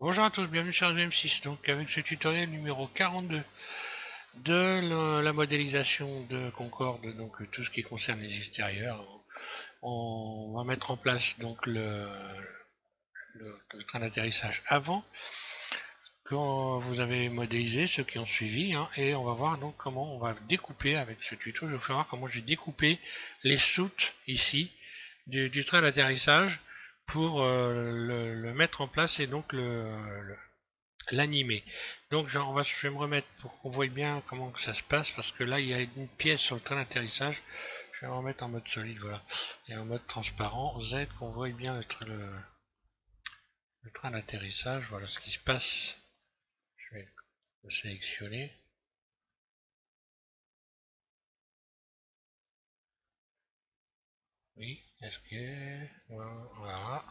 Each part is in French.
Bonjour à tous, bienvenue sur M6. Donc avec ce tutoriel numéro 42 de la modélisation de Concorde, donc tout ce qui concerne les extérieurs, on va mettre en place donc le train d'atterrissage avant quand vous avez modélisé, ceux qui ont suivi, hein, et on va voir donc comment on va découper avec ce tuto. Je vais vous faire voir comment j'ai découpé les soutes ici du train d'atterrissage pour le mettre en place et donc l'animer. Donc je vais me remettre pour qu'on voit bien comment que ça se passe, parce que là il y a une pièce sur le train d'atterrissage. Je vais me remettre en mode solide, voilà, et en mode transparent Z, qu'on voit bien le train d'atterrissage. Voilà ce qui se passe. Je vais le sélectionner. Oui, est-ce que voilà.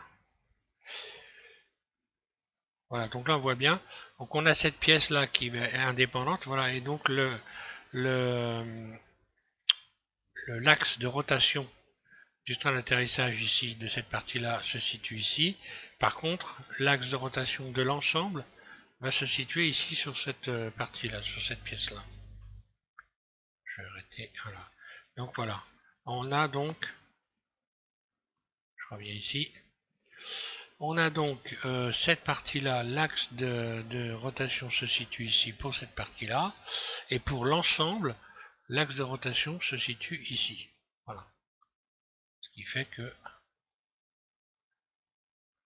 Voilà, donc là on voit bien. Donc on a cette pièce là qui est indépendante, voilà, et donc le l'axe de rotation du train d'atterrissage ici, de cette partie-là, se situe ici. Par contre, l'axe de rotation de l'ensemble va se situer ici sur cette partie-là, sur cette pièce-là. Je vais arrêter, voilà. Donc voilà, on a donc, je reviens ici, on a donc cette partie-là, l'axe de rotation se situe ici pour cette partie-là, et pour l'ensemble, l'axe de rotation se situe ici. Voilà. Ce qui fait que,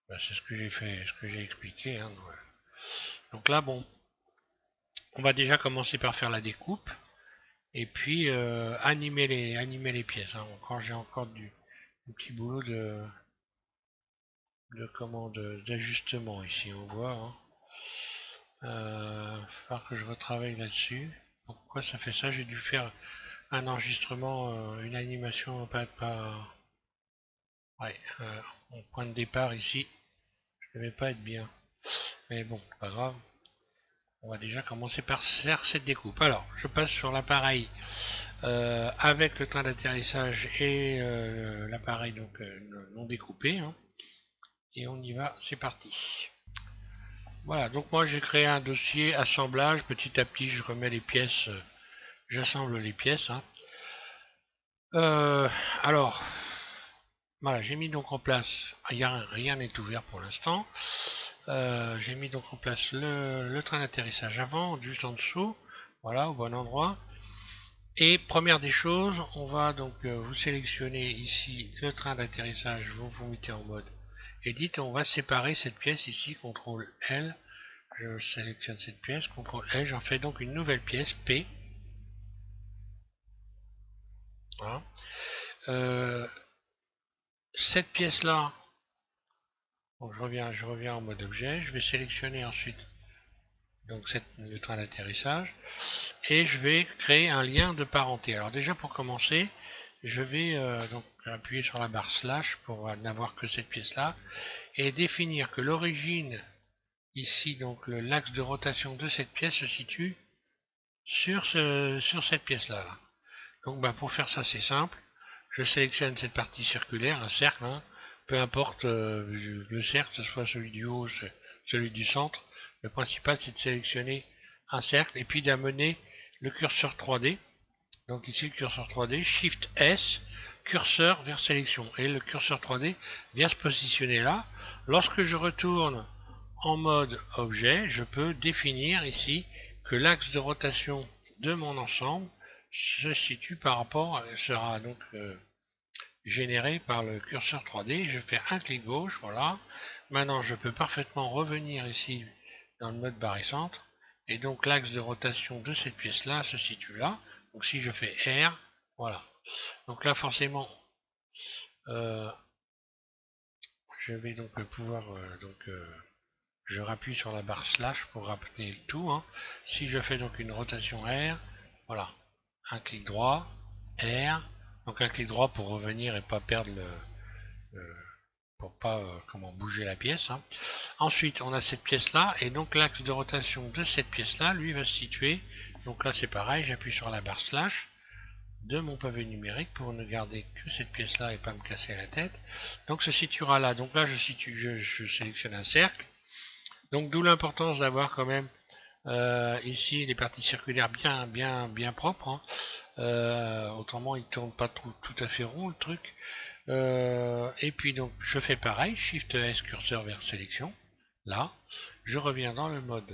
bah, c'est ce que j'ai fait, ce que j'ai expliqué, hein. Donc là, bon, on va déjà commencer par faire la découpe et puis animer les pièces, hein. Encore, j'ai encore du petit boulot d'ajustement ici, on voit, hein. Il va falloir que je retravaille là-dessus. Pourquoi ça fait ça? J'ai dû faire un enregistrement, une animation pas ouais, en point de départ ici. Je ne devais pas être bien. Mais bon, pas grave. On va déjà commencer par faire cette découpe. Alors, je passe sur l'appareil avec le train d'atterrissage et l'appareil donc non découpé, hein, et on y va, c'est parti. Voilà, donc moi j'ai créé un dossier assemblage. Petit à petit je remets les pièces, j'assemble les pièces, hein. Euh, alors voilà, j'ai mis donc en place, rien n'est ouvert pour l'instant. J'ai mis donc en place le train d'atterrissage avant, juste en dessous, voilà, au bon endroit. Et première des choses, on va donc vous sélectionner ici le train d'atterrissage, vous vous mettez en mode Edit, et on va séparer cette pièce ici, CTRL L, je sélectionne cette pièce, CTRL L, j'en fais donc une nouvelle pièce, P. Voilà. Cette pièce-là, je reviens en mode objet, je vais sélectionner ensuite donc le train d'atterrissage, et je vais créer un lien de parenté. Alors déjà pour commencer, je vais donc appuyer sur la barre slash pour n'avoir que cette pièce-là, et définir que l'origine, ici, donc l'axe de rotation de cette pièce se situe sur cette pièce-là. Donc bah, pour faire ça, c'est simple. Je sélectionne cette partie circulaire, un cercle, hein, peu importe le cercle, que ce soit celui du haut, celui du centre. Le principal, c'est de sélectionner un cercle et puis d'amener le curseur 3D. Donc ici, le curseur 3D, Shift S, curseur vers sélection. Et le curseur 3D vient se positionner là. Lorsque je retourne en mode objet, je peux définir ici que l'axe de rotation de mon ensemble se situe par rapport, sera donc généré par le curseur 3D. Je fais un clic gauche, voilà. Maintenant, je peux parfaitement revenir ici dans le mode barycentre. Et donc, l'axe de rotation de cette pièce-là se situe là. Donc, si je fais R, voilà. Donc là, forcément, euh, je vais donc pouvoir, je rappuie sur la barre slash pour rappeler le tout, hein. Si je fais donc une rotation R, voilà, un clic droit, R, donc un clic droit pour revenir et pas perdre pour pas comment bouger la pièce, hein. Ensuite, on a cette pièce-là, et donc l'axe de rotation de cette pièce-là, lui, va se situer. Donc là, c'est pareil, j'appuie sur la barre slash de mon pavé numérique pour ne garder que cette pièce-là et pas me casser la tête. Donc, se situera là. Donc là, je sélectionne un cercle. Donc d'où l'importance d'avoir quand même ici les parties circulaires bien propres. Hein. Autrement, il tourne pas tout à fait rond le truc. Et puis donc je fais pareil, Shift S curseur vers sélection. Là, je reviens dans le mode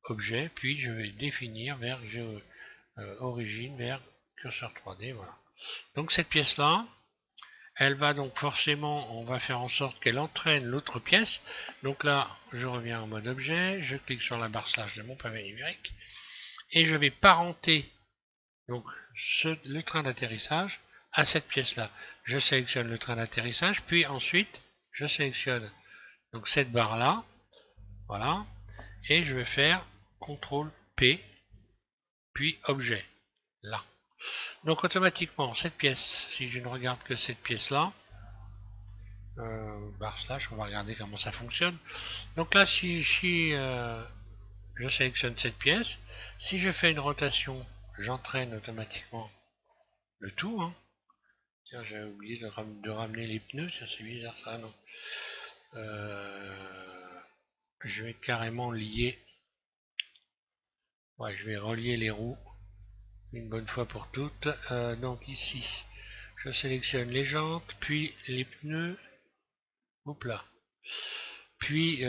objet, puis je vais définir vers origine vers curseur 3D. Voilà. Donc cette pièce là, elle va donc forcément, on va faire en sorte qu'elle entraîne l'autre pièce. Donc là, je reviens en mode objet, je clique sur la barre slash de mon pavé numérique et je vais parenter donc le train d'atterrissage à cette pièce-là. Je sélectionne le train d'atterrissage, puis ensuite je sélectionne donc cette barre-là, voilà, et je vais faire CTRL P, puis objet, là. Donc automatiquement, cette pièce, si je ne regarde que cette pièce-là, barre slash, on va regarder comment ça fonctionne. Donc là, si je sélectionne cette pièce, si je fais une rotation, j'entraîne automatiquement le tout. Hein. Tiens, j'avais oublié de ramener les pneus, ça c'est bizarre ça, non. Je vais carrément lier, ouais, je vais relier les roues une bonne fois pour toutes. Donc ici, je sélectionne les jantes, puis les pneus, hop là. Puis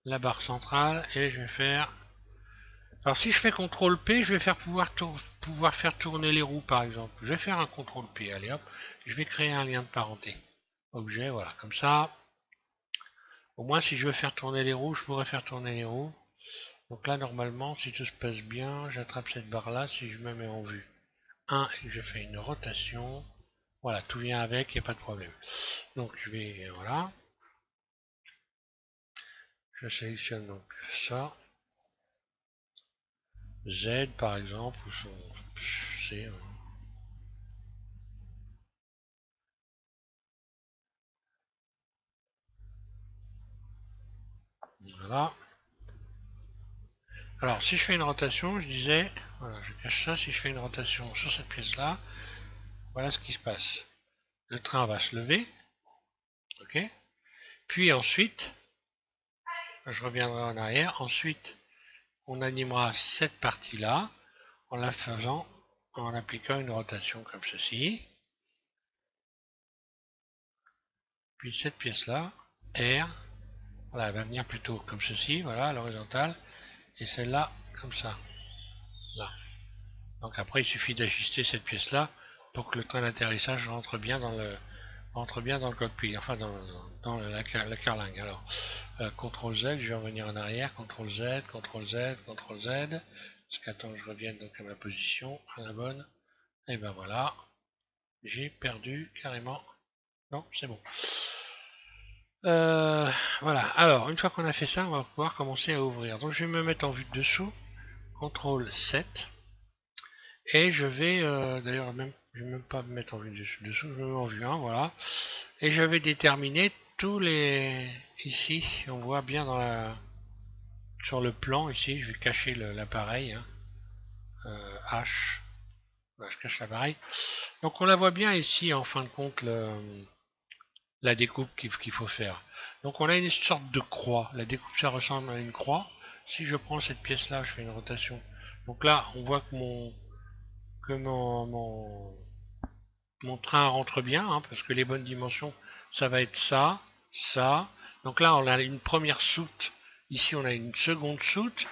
la barre centrale et je vais faire. Alors si je fais CTRL P, je vais faire pouvoir faire tourner les roues par exemple. Je vais faire un CTRL P, allez hop, je vais créer un lien de parenté. Objet, voilà, comme ça. Au moins si je veux faire tourner les roues, je pourrais faire tourner les roues. Donc là normalement, si tout se passe bien, j'attrape cette barre là, si je me mets en vue 1 et que je fais une rotation, voilà, tout vient avec, il n'y a pas de problème. Donc je vais, voilà. Je sélectionne donc ça. Z par exemple, ou son C. Voilà. Alors si je fais une rotation, je disais, voilà, je cache ça, si je fais une rotation sur cette pièce-là, voilà ce qui se passe. Le train va se lever, ok. Puis ensuite, je reviendrai en arrière. Ensuite, on animera cette partie-là en la faisant, en appliquant une rotation comme ceci. Puis cette pièce-là, R, voilà, elle va venir plutôt comme ceci, voilà, à l'horizontale, et celle-là comme ça, là. Donc après, il suffit d'ajuster cette pièce-là pour que le train d'atterrissage rentre bien dans le cockpit, enfin dans la carlingue. Alors, CTRL Z, je vais revenir en arrière, CTRL Z, CTRL Z, CTRL Z, jusqu'à temps que je revienne donc à ma position, à la bonne. Et ben voilà, j'ai perdu carrément. Non, c'est bon. Voilà, alors une fois qu'on a fait ça, on va pouvoir commencer à ouvrir. Donc je vais me mettre en vue de dessous, CTRL 7, et je vais, d'ailleurs même, je vais même pas me mettre en vue dessous, je me mets en vue 1, voilà. Et je vais déterminer tous les, ici, on voit bien sur le plan, ici, je vais cacher l'appareil, hein, H, voilà, je cache l'appareil. Donc on la voit bien ici, en fin de compte, la découpe qu'il faut faire. Donc on a une sorte de croix. La découpe, ça ressemble à une croix. Si je prends cette pièce-là, je fais une rotation. Donc là, on voit que mon train rentre bien, hein, parce que les bonnes dimensions, ça va être ça, ça. Donc là, on a une première soute. Ici, on a une seconde soute.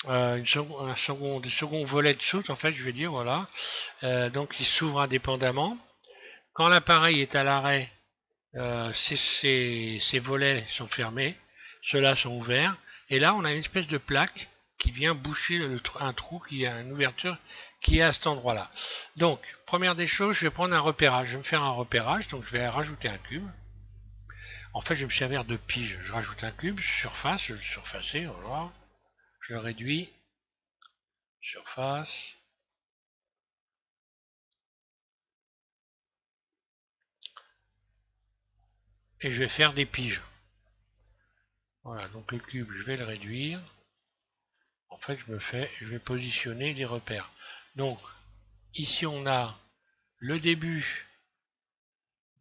Un second volet de soute, en fait, je vais dire, voilà. Donc, il s'ouvre indépendamment. Quand l'appareil est à l'arrêt, ces volets sont fermés, ceux-là sont ouverts, et là on a une espèce de plaque qui vient boucher un trou, qui a une ouverture qui est à cet endroit-là. Donc, première des choses, je vais prendre un repérage, je vais me faire un repérage, donc je vais rajouter un cube. En fait, je vais me servir de pige, je rajoute un cube, surface, je vais le surfacer, voilà. Je le réduis, surface, et je vais faire des piges. Voilà, donc le cube, je vais le réduire. En fait, je vais positionner les repères. Donc, ici, on a le début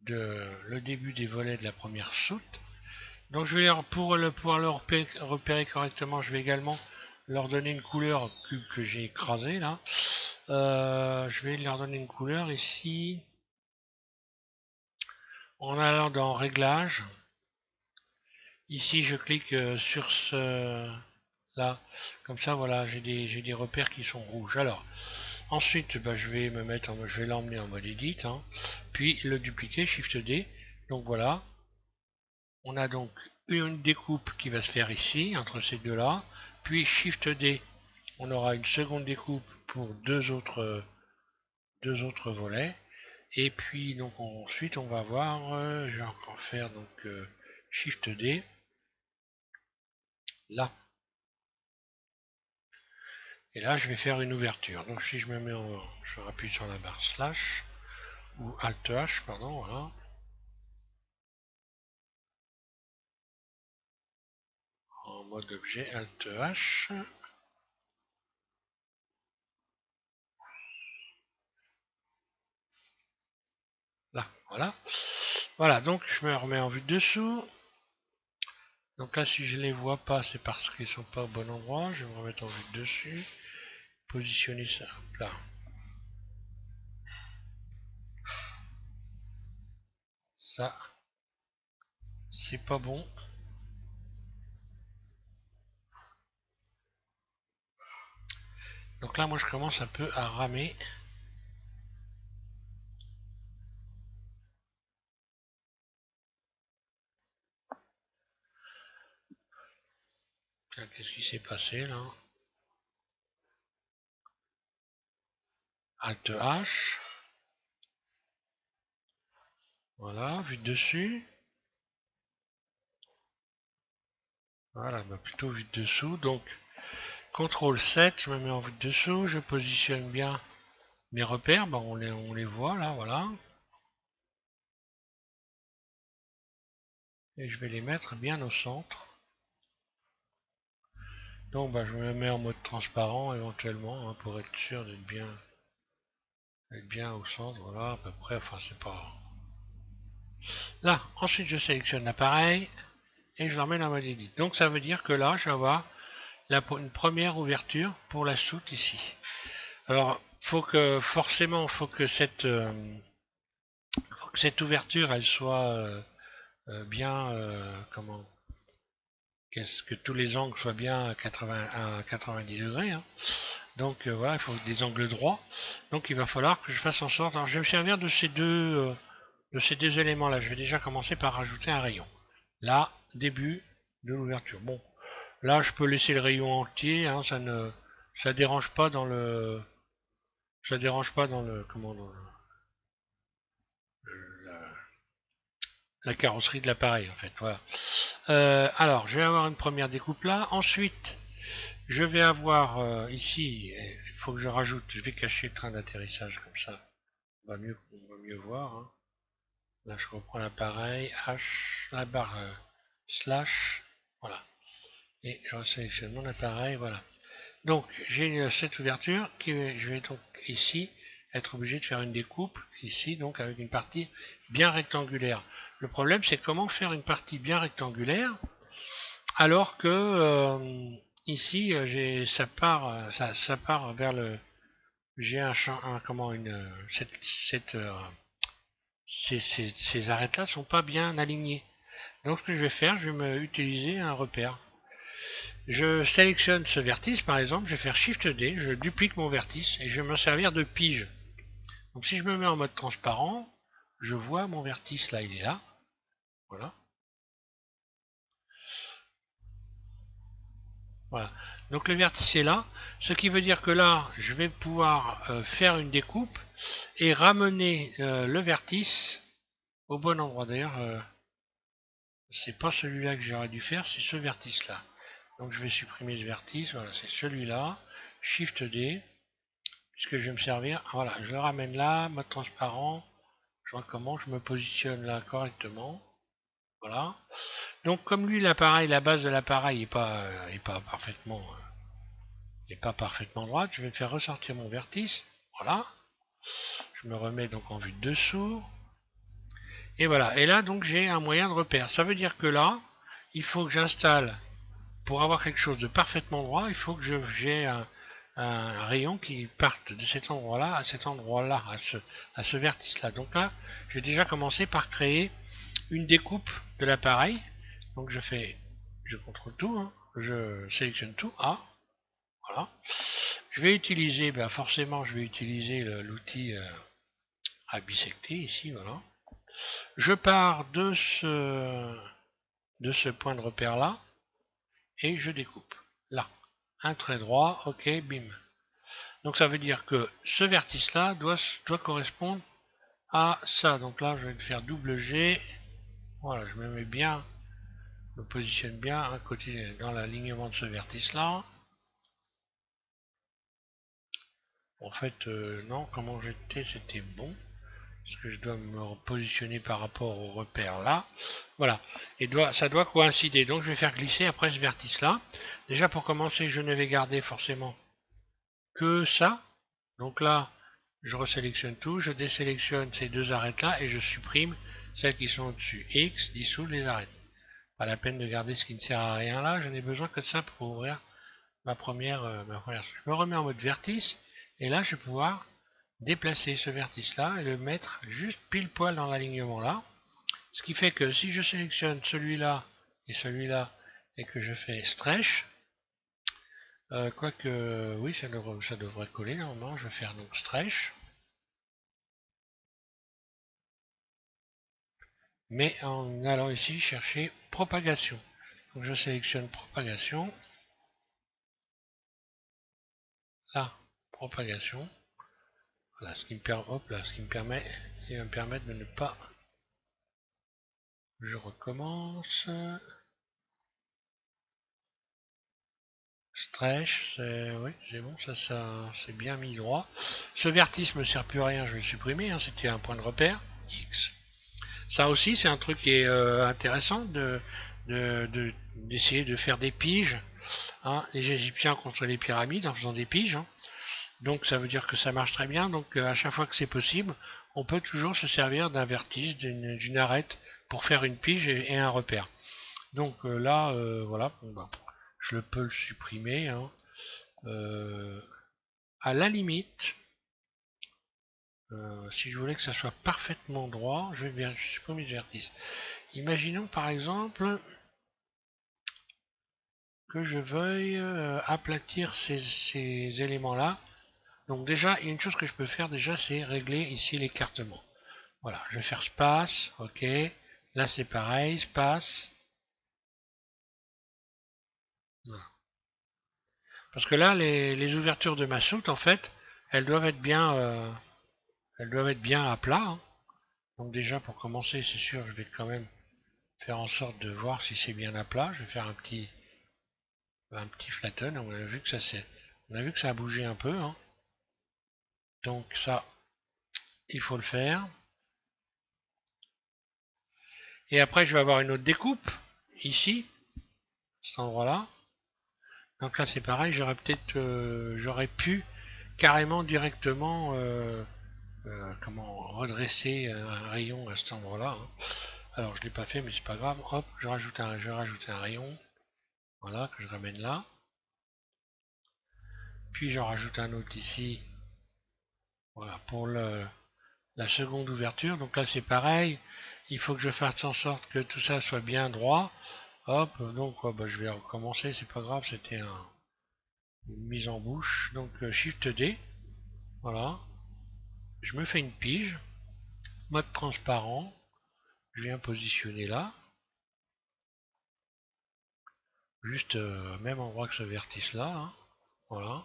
des volets de la première soute. Donc je vais pouvoir le repérer correctement, je vais également leur donner une couleur cube que j'ai écrasé là. Je vais leur donner une couleur ici. En allant dans Réglages. Ici je clique sur ce là. Comme ça voilà, j'ai des repères qui sont rouges. Alors ensuite bah, je vais je vais l'emmener en mode edit. Hein. Puis le dupliquer, Shift D. Donc voilà. On a donc une découpe qui va se faire ici, entre ces deux-là. Puis Shift D, on aura une seconde découpe pour deux autres volets. Et puis donc ensuite on va voir, je vais encore faire donc Shift D, là. Et là je vais faire une ouverture. Donc si je me mets je rappuie sur la barre slash, ou Alt H, pardon, voilà. En mode objet, Alt H. Là, voilà. Voilà, donc je me remets en vue de dessous. Donc là, si je les vois pas, c'est parce qu'ils sont pas au bon endroit. Je vais me remettre en vue de dessus. Positionner ça, hop là. Ça, c'est pas bon. Donc là, moi, je commence un peu à ramer. Qu'est-ce qui s'est passé là? Alt H. Voilà, vue de dessus. Voilà, bah plutôt vue de dessous. Donc, CTRL 7, je me mets en vue de dessous. Je positionne bien mes repères. Bah, on les voit là, voilà. Et je vais les mettre bien au centre. Donc, bah, je me mets en mode transparent éventuellement hein, pour être sûr d'être bien au centre. Voilà, à peu près. Enfin, c'est pas. Là, ensuite, je sélectionne l'appareil et je l'emmène en mode edit. Donc, ça veut dire que là, je vais avoir une première ouverture pour la soute ici. Alors, forcément, faut que cette ouverture, elle soit bien, comment, que tous les angles soient bien à 90 degrés. Hein. Donc voilà, il faut des angles droits. Donc il va falloir que je fasse en sorte. Alors je vais me servir de ces deux éléments-là. Je vais déjà commencer par rajouter un rayon. Là, début de l'ouverture. Bon, là je peux laisser le rayon entier. Hein, ça dérange pas dans le, comment, dans la carrosserie de l'appareil en fait. Voilà. Alors, je vais avoir une première découpe là. Ensuite, je vais avoir ici, il faut que je rajoute, je vais cacher le train d'atterrissage comme ça. On va mieux voir. Hein. Là, je reprends l'appareil, H, la barre slash, voilà. Et je sélectionne mon appareil, voilà. Donc, j'ai cette ouverture qui, je vais donc ici être obligé de faire une découpe, ici, donc avec une partie bien rectangulaire. Le problème, c'est comment faire une partie bien rectangulaire alors que ici, ça part vers le, j'ai un champ, comment ces arêtes-là sont pas bien alignées. Donc, ce que je vais faire, je vais utiliser un repère. Je sélectionne ce vertice, par exemple, je vais faire Shift D, je duplique mon vertice et je vais me servir de pige. Donc, si je me mets en mode transparent, je vois mon vertice là, il est là. Voilà. Voilà. Donc le vertice est là, ce qui veut dire que là, je vais pouvoir faire une découpe et ramener le vertice au bon endroit. D'ailleurs, c'est pas celui-là que j'aurais dû faire, c'est ce vertice-là. Donc je vais supprimer ce vertice, voilà, c'est celui-là. Shift D, puisque je vais me servir. Voilà, je le ramène là, mode transparent. Je recommence, je me positionne là correctement. Voilà. Donc comme lui, l'appareil, la base de l'appareil est pas parfaitement droite, je vais faire ressortir mon vertice. Voilà. Je me remets donc en vue de dessous. Et voilà. Et là, donc, j'ai un moyen de repère. Ça veut dire que là, il faut que j'installe, pour avoir quelque chose de parfaitement droit, il faut que j'ai un rayon qui parte de cet endroit-là à cet endroit-là, à ce vertice-là. Donc là, je vais déjà commencer par créer une découpe de l'appareil. Donc je contrôle tout, hein, je sélectionne tout, A, voilà. Je vais utiliser, forcément, je vais utiliser l'outil à bisecter ici, voilà. Je pars de ce point de repère là et je découpe là. Un trait droit, ok, bim. Donc ça veut dire que ce vertice là doit correspondre à ça. Donc là je vais faire double G. Voilà, je me mets bien, je me positionne bien à côté dans l'alignement de ce vertice là. En fait, non, comment j'étais, c'était bon. Parce que je dois me repositionner par rapport au repère là. Voilà. Et ça doit coïncider. Donc je vais faire glisser après ce vertice là. Déjà pour commencer, je ne vais garder forcément que ça. Donc là, je resélectionne tout. Je désélectionne ces deux arêtes là et je supprime celles qui sont au-dessus. X, dissoudre les arêtes. Pas la peine de garder ce qui ne sert à rien là. Je n'ai besoin que de ça pour ouvrir ma première. Je me remets en mode vertice. Et là, je vais pouvoir déplacer ce vertice là et le mettre juste pile poil dans l'alignement là, ce qui fait que si je sélectionne celui-là et que je fais stretch, quoique oui ça devrait coller normalement. Je vais faire donc stretch, mais en allant ici chercher propagation. Donc je sélectionne propagation, là propagation, voilà, ce qui me permet de ne pas, je recommence. Stretch, oui, c'est bon, ça c'est bien mis droit. Ce vertice me sert plus à rien, je vais le supprimer, hein, c'était un point de repère, X. Ça aussi, c'est un truc qui est intéressant d'essayer de faire des piges, hein, les Égyptiens contre les pyramides en faisant des piges. Hein. Donc ça veut dire que ça marche très bien, donc à chaque fois que c'est possible, on peut toujours se servir d'un vertice, d'une arête pour faire une pige et un repère. Donc là, voilà, je peux le supprimer. Hein. À la limite, si je voulais que ça soit parfaitement droit, je vais bien supprimer le vertice. Imaginons par exemple que je veuille aplatir ces éléments-là. Donc déjà, il y a une chose que je peux faire déjà, c'est régler ici l'écartement. Voilà, je vais faire space, ok. Là c'est pareil, space. Voilà. Parce que là, les ouvertures de ma soute, en fait, elles doivent être bien à plat. Hein. Donc déjà, pour commencer, c'est sûr, je vais quand même faire en sorte de voir si c'est bien à plat. Je vais faire un petit flatten. On a vu que ça a bougé un peu. Hein. Donc ça, il faut le faire. Et après, je vais avoir une autre découpe ici, cet endroit-là. Donc là, c'est pareil. J'aurais pu carrément directement redresser un rayon à cet endroit-là. Hein. Alors je l'ai pas fait, mais c'est pas grave. Hop, je vais rajouter un rayon. Voilà, que je ramène là. Puis j'en rajoute un autre ici. Voilà, pour la seconde ouverture. Donc là c'est pareil. Il faut que je fasse en sorte que tout ça soit bien droit. Hop, donc je vais recommencer, c'est pas grave, c'était une mise en bouche. Donc Shift D. Voilà. Je me fais une pige. Mode transparent. Je viens positionner là. Juste même endroit que ce vertice là. Hein. Voilà.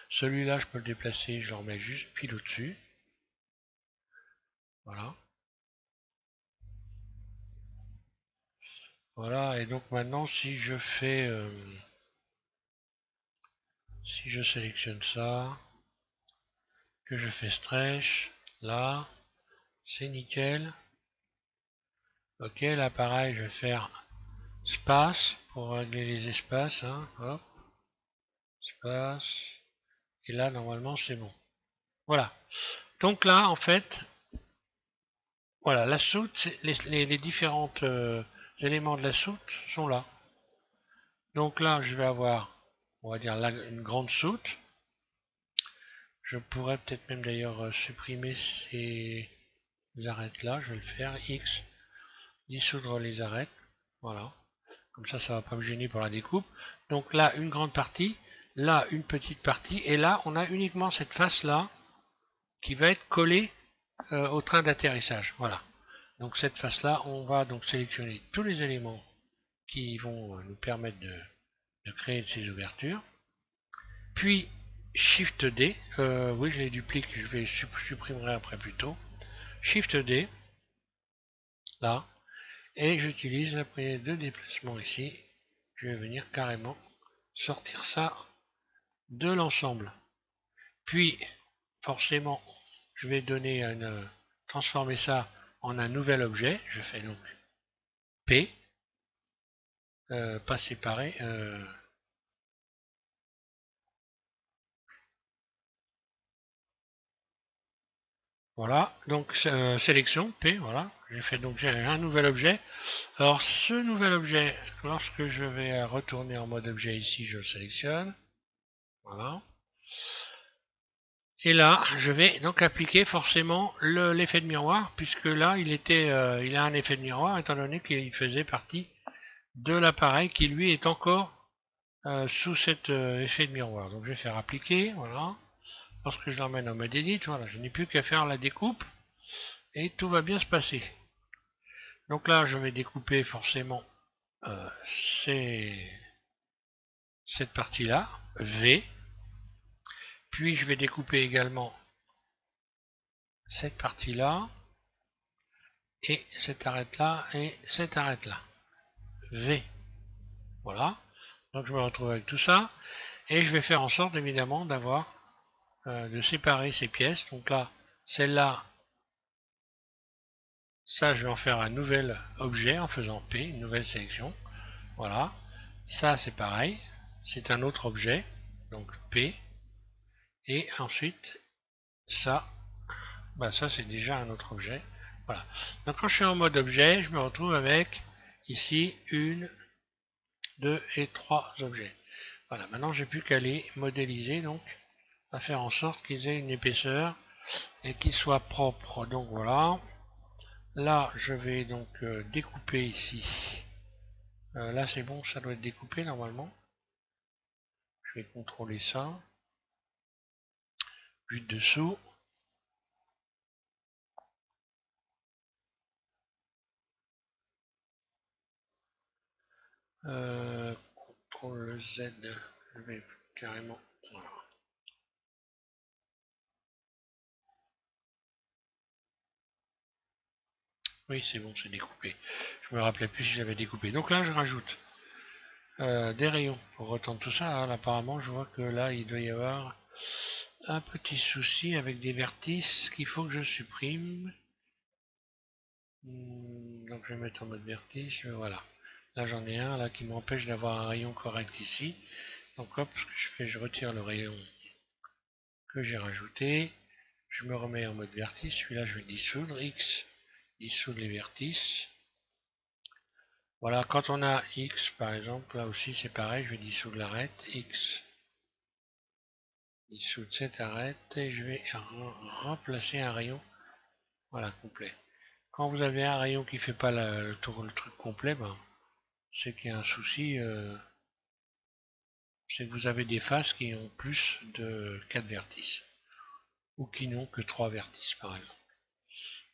Celui-là, je peux le déplacer, je le remets juste pile au-dessus. Voilà. Voilà, et donc maintenant, si je sélectionne ça, que je fais stretch, là, c'est nickel. Ok, là pareil, je vais faire space pour régler les espaces. Hein. Hop, espace. Et là, normalement, c'est bon. Voilà. Donc là, en fait, voilà, la soute, les différents éléments de la soute sont là. Donc là, je vais avoir, on va dire là, une grande soute. Je pourrais peut-être même d'ailleurs supprimer ces arêtes là. Je vais le faire. X, dissoudre les arêtes. Voilà. Comme ça va pas me gêner pour la découpe. Donc là, une grande partie. Là, une petite partie. Et là, on a uniquement cette face là qui va être collée au train d'atterrissage. Voilà. Donc cette face là, on va donc sélectionner tous les éléments qui vont nous permettre de créer ces ouvertures. Puis Shift D, oui je les duplique, je vais supprimer après plutôt. Shift D, là, et j'utilise la poignée de déplacement ici. Je vais venir carrément sortir ça de l'ensemble. Puis forcément, je vais donner transformer ça en un nouvel objet. Je fais donc P, pas séparé. Voilà, donc sélection, P, voilà. J'ai fait donc j'ai un nouvel objet. Alors ce nouvel objet, lorsque je vais retourner en mode objet ici, je le sélectionne. Voilà. Et là, je vais donc appliquer forcément l'effet de miroir, puisque là, il a un effet de miroir, étant donné qu'il faisait partie de l'appareil qui lui est encore sous cet effet de miroir. Donc je vais faire appliquer, voilà. Lorsque je l'emmène en mode edit, voilà, je n'ai plus qu'à faire la découpe et tout va bien se passer. Donc là, je vais découper forcément cette partie-là, V. Puis je vais découper également cette partie-là, et cette arête-là, et cette arête-là. V. Voilà. Donc je me retrouve avec tout ça. Et je vais faire en sorte évidemment d'avoir de séparer ces pièces. Donc là, celle-là, ça je vais en faire un nouvel objet en faisant P, une nouvelle sélection. Voilà. Ça c'est pareil. C'est un autre objet. Donc P. Et ensuite, ça, ça c'est déjà un autre objet. Voilà. Donc quand je suis en mode objet, je me retrouve avec ici une, deux et trois objets. Voilà, maintenant j'ai plus qu'à les modéliser, donc à faire en sorte qu'ils aient une épaisseur et qu'ils soient propres. Donc voilà. Là je vais donc découper ici. Là c'est bon, ça doit être découpé normalement. Je vais contrôler ça. Vue de dessous. CTRL Z, je vais carrément. Voilà. Oui, c'est bon, c'est découpé. Je me rappelais plus si j'avais découpé. Donc là, je rajoute des rayons pour retendre tout ça. Alors, apparemment, je vois que là, il doit y avoir un petit souci avec des vertices qu'il faut que je supprime. Donc je vais mettre en mode vertice. Voilà. Là, j'en ai un là qui m'empêche d'avoir un rayon correct ici. Donc hop, ce que je fais, je retire le rayon que j'ai rajouté. Je me remets en mode vertice. Celui-là, je vais dissoudre. X, dissoudre les vertices. Voilà, quand on a X par exemple, là aussi c'est pareil, je vais dissoudre l'arête, X, dissoudre cette arête, et je vais remplacer un rayon, voilà, complet. Quand vous avez un rayon qui ne fait pas le truc complet, c'est qu'il y a un souci, c'est que vous avez des faces qui ont plus de 4 vertices, ou qui n'ont que 3 vertices par exemple.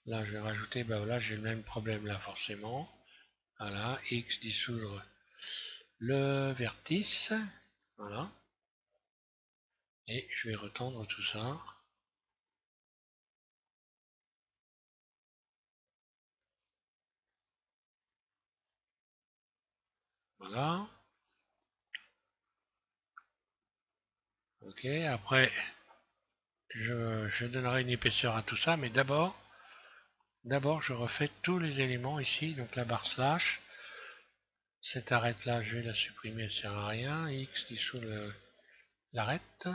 Là je vais rajouter, voilà, j'ai le même problème là forcément. Voilà, X dissoudre le vertice, voilà. Et je vais retendre tout ça. Voilà. Ok, après, je donnerai une épaisseur à tout ça, mais d'abord, je refais tous les éléments ici. Donc la barre slash, cette arête là, je vais la supprimer, elle sert à rien. X dissout l'arête.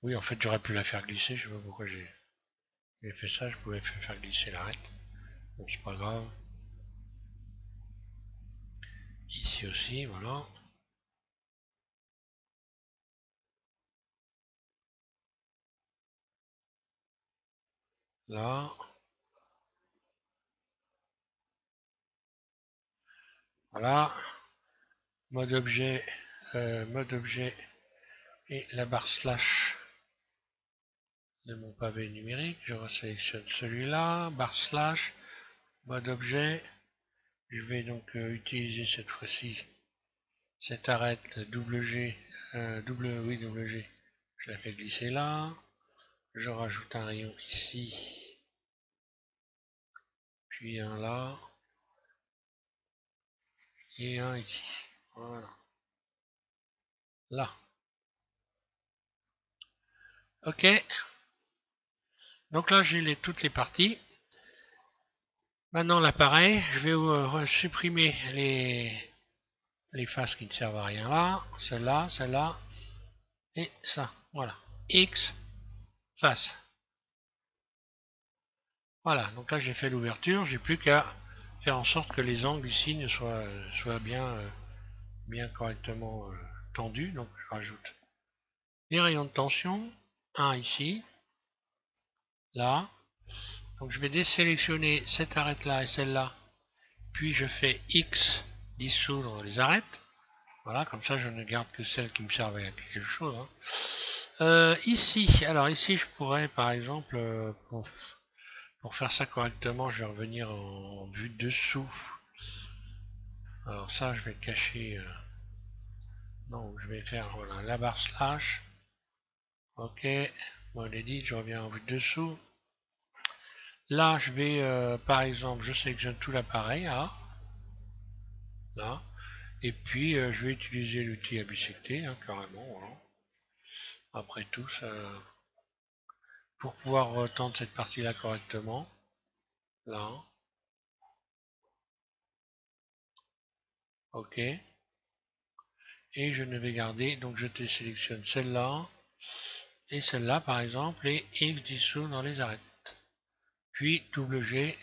Oui, en fait, j'aurais pu la faire glisser, je sais pas pourquoi j'ai fait ça, je pouvais faire glisser l'arête. Bon, c'est pas grave. ici aussi, voilà. Là. Voilà. Mode objet, et la barre slash de mon pavé numérique. Je resélectionne celui-là, barre slash, mode objet. Je vais donc utiliser cette fois-ci cette arête double G, double G. Je la fais glisser là. Je rajoute un rayon ici, puis un là, et un ici. Voilà. Là. Ok. Donc là, j'ai toutes les parties. Maintenant, l'appareil, je vais supprimer les faces qui ne servent à rien là. Celle-là, et ça. Voilà. X, face. Voilà. Donc là, j'ai fait l'ouverture. J'ai plus qu'à faire en sorte que les angles ici ne soient bien correctement tendus. Donc, je rajoute les rayons de tension. Un ici. Là. Donc je vais désélectionner cette arête là et celle-là, puis je fais X dissoudre les arêtes. Voilà, comme ça je ne garde que celles qui me servent à quelque chose. Hein. Ici, alors ici je pourrais par exemple, pour faire ça correctement, je vais revenir en vue dessous. Alors ça je vais cacher, non je vais faire voilà, la barre slash. Ok, bon edit, je reviens en vue dessous. Là, je vais, par exemple, je sélectionne tout l'appareil, là, et puis je vais utiliser l'outil à bisecter, hein, carrément, voilà. Après tout, ça, pour pouvoir tendre cette partie-là correctement, là, ok, et je ne vais garder, donc je désélectionne celle-là, et celle-là, par exemple, et X dissout dans les arêtes. Puis double G,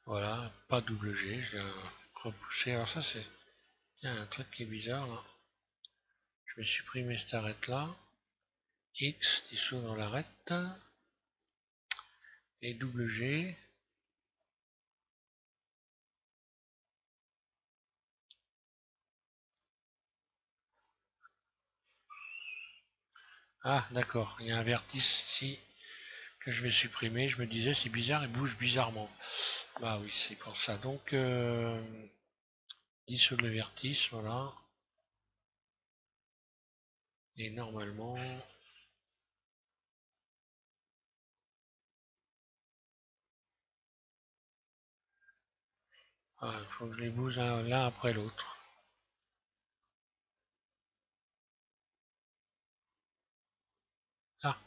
voilà, pas double G, je vais repousser. Alors ça, c'est un truc qui est bizarre, là. Je vais supprimer cette arête-là. X dissout dans l'arête. Et double G. Ah, d'accord, il y a un vertice ici que je vais supprimer. Je me disais, c'est bizarre, il bouge bizarrement. Bah oui, c'est pour ça. Donc, dissoudre le vertice, voilà. Et normalement, il faut que je les bouge l'un après l'autre. Là,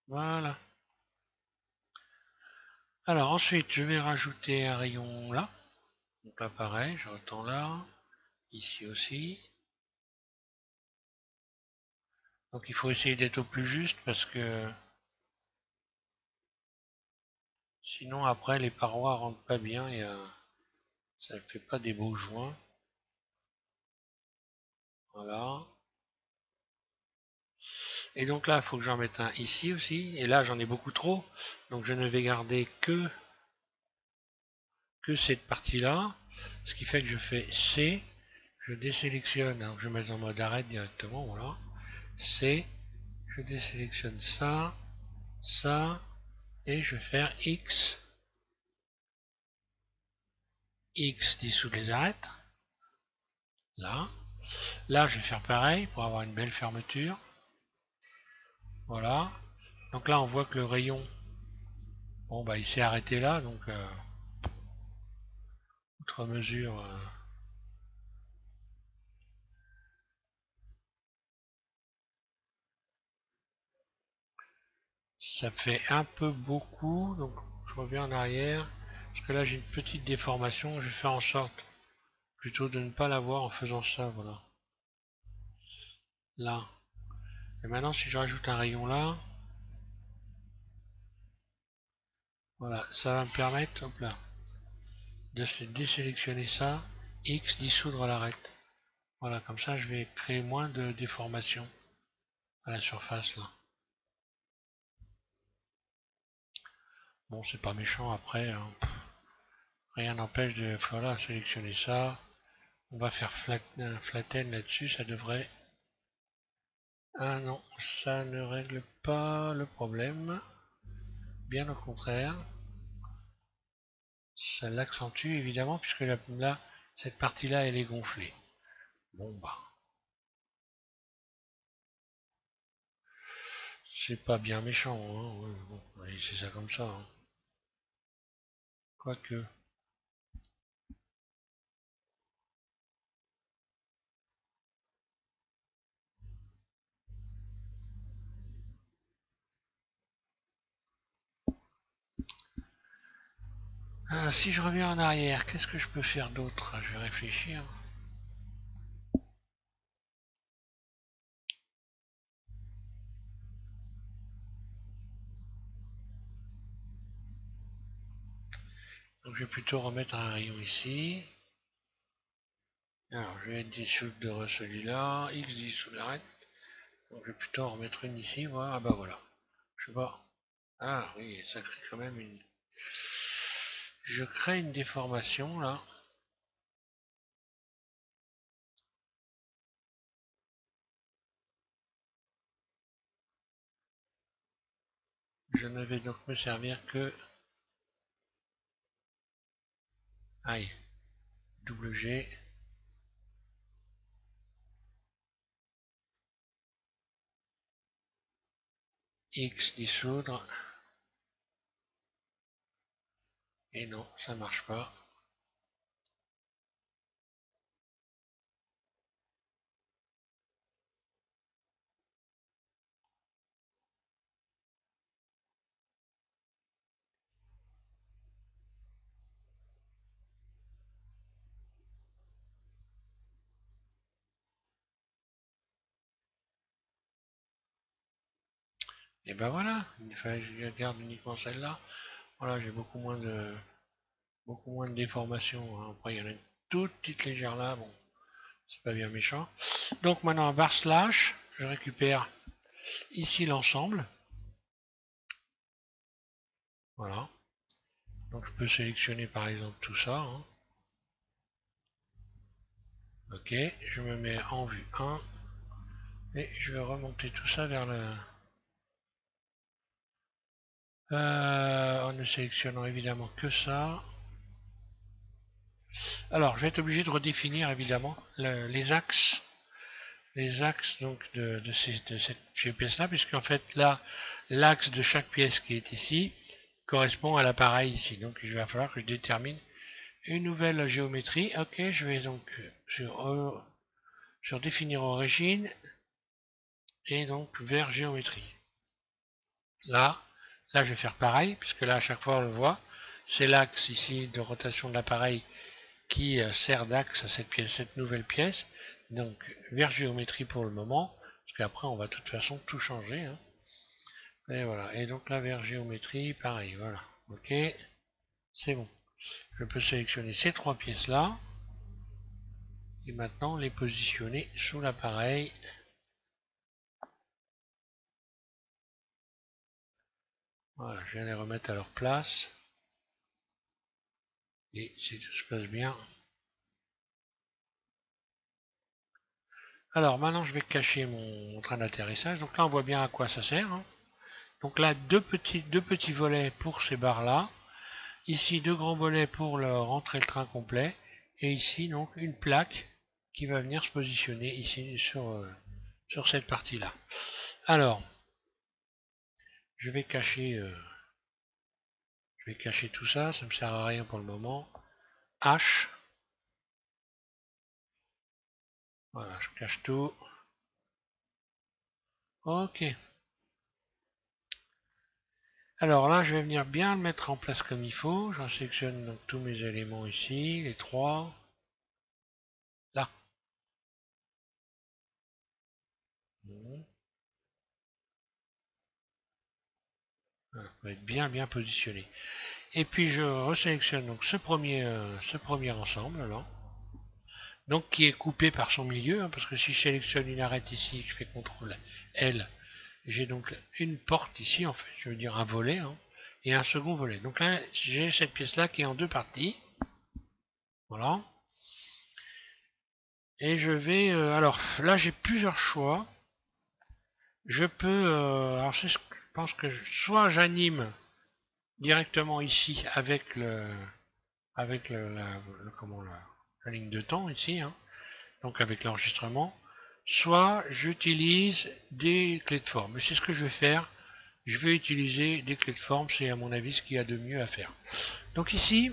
voilà. Alors ensuite, je vais rajouter un rayon là. Donc là, pareil, je retends là. Ici aussi. Donc il faut essayer d'être au plus juste parce que sinon après les parois rentrent pas bien et ça ne fait pas des beaux joints. Voilà. Et donc là, il faut que j'en mette un ici aussi. Et là, j'en ai beaucoup trop. Donc je ne vais garder que cette partie-là. Ce qui fait que je fais C. Je désélectionne. Donc je mets en mode arrête directement. Voilà. C. Je désélectionne ça. Ça. Et je vais faire X. X dissout les arêtes. Là. Là, je vais faire pareil pour avoir une belle fermeture. Voilà. Donc là, on voit que le rayon, bon, bah, il s'est arrêté là. Donc, outre mesure, Ça fait un peu beaucoup, donc je reviens en arrière. Parce que là j'ai une petite déformation, je vais faire en sorte plutôt de ne pas l'avoir en faisant ça, voilà. Là. Et maintenant si je rajoute un rayon là, voilà, ça va me permettre, hop là, de désélectionner ça, X, dissoudre l'arête. Voilà, comme ça je vais créer moins de déformation à la surface là. Bon, c'est pas méchant après, hein. Rien n'empêche de voilà, sélectionner ça. On va faire flatten là-dessus, ça devrait... Ah non, ça ne règle pas le problème. Bien au contraire. Ça l'accentue évidemment, puisque là, cette partie-là, elle est gonflée. Bon bah, c'est pas bien méchant, hein. Ouais, bon, allez, c'est ça comme ça, hein. Quoique. Ah, si je reviens en arrière, qu'est-ce que je peux faire d'autre? Je vais réfléchir. Donc je vais plutôt remettre un rayon ici. Alors je vais dissoudre celui-là, X dissoudre l'arête. Donc je vais plutôt en remettre une ici, voilà. Ah bah voilà. Je sais pas. Ah oui, ça crée quand même une... Je crée une déformation là. Je ne vais donc me servir que... Aïe, double G, X dissoudre. Et non, ça marche pas. Et ben voilà, enfin, je garde uniquement celle-là. Voilà, j'ai beaucoup moins de déformations, hein. Après, il y en a une toute petite légère là, bon, c'est pas bien méchant. Donc maintenant, barre slash, je récupère ici l'ensemble. Voilà. Donc je peux sélectionner par exemple tout ça, hein. Ok, je me mets en vue 1 et je vais remonter tout ça vers le... en ne sélectionnant évidemment que ça. Alors, je vais être obligé de redéfinir évidemment les axes donc de cette pièce-là, puisqu'en fait là, l'axe de chaque pièce qui est ici correspond à l'appareil ici. Donc, il va falloir que je détermine une nouvelle géométrie. Ok, je vais donc sur définir origine et donc vers géométrie. Là, là, je vais faire pareil, puisque là, à chaque fois, on le voit. C'est l'axe ici de rotation de l'appareil qui sert d'axe à cette nouvelle pièce. Donc, vers géométrie pour le moment, parce qu'après, on va de toute façon tout changer, hein. Et voilà. Et donc là, vers géométrie, pareil, voilà. Ok, c'est bon. Je peux sélectionner ces trois pièces-là. Et maintenant, les positionner sous l'appareil. Voilà, je viens les remettre à leur place. Et si tout se passe bien. Alors maintenant je vais cacher mon train d'atterrissage. Donc là on voit bien à quoi ça sert, hein. Donc là deux petits volets pour ces barres là. Ici deux grands volets pour rentrer le train complet. Et ici donc une plaque qui va venir se positionner ici sur cette partie là. Alors je vais cacher tout ça, ça me sert à rien pour le moment. H. Voilà, je cache tout. Ok. Alors là, je vais venir bien le mettre en place comme il faut. J'en sélectionne donc tous mes éléments ici, les trois. Là. Bon. Voilà, on va être bien positionné. Et puis je resélectionne donc ce premier ensemble là. Donc qui est coupé par son milieu, hein, parce que si je sélectionne une arête ici, je fais CTRL L, j'ai donc une porte ici en fait, je veux dire un volet, hein, et un second volet. Donc là, j'ai cette pièce-là qui est en deux parties. Voilà. Et je vais... alors là, j'ai plusieurs choix. Je peux... alors je pense que soit j'anime directement ici avec comment, la ligne de temps ici, hein, donc avec l'enregistrement, soit j'utilise des clés de forme. Et c'est ce que je vais faire. Je vais utiliser des clés de forme, c'est à mon avis ce qu'il y a de mieux à faire. Donc ici,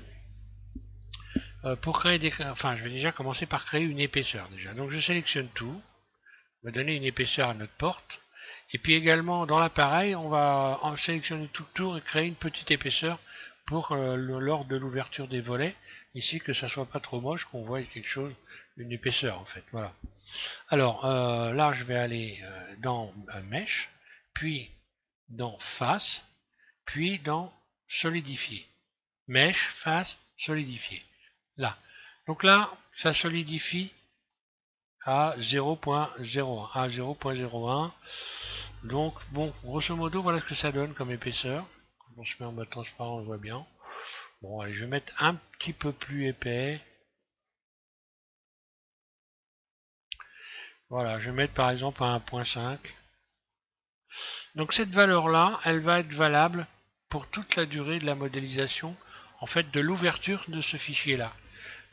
pour créer des... Enfin, je vais déjà commencer par créer une épaisseur déjà. Donc je sélectionne tout, on va donner une épaisseur à notre porte. Et puis également dans l'appareil, on va en sélectionner tout le tour et créer une petite épaisseur pour lors de l'ouverture des volets. Ici, que ça soit pas trop moche, qu'on voit quelque chose, une épaisseur en fait. Voilà. Alors là, je vais aller dans Mesh, puis dans Face, puis dans Solidifier. Mesh, Face, Solidifier. Là. Donc là, ça solidifie à 0.01. À 0.01. Donc, bon, grosso modo, voilà ce que ça donne comme épaisseur. Quand on se met en mode transparent, on le voit bien. Bon, allez, je vais mettre un petit peu plus épais. Voilà, je vais mettre par exemple à 1.5. Donc cette valeur-là, elle va être valable pour toute la durée de la modélisation, en fait, de l'ouverture de ce fichier-là.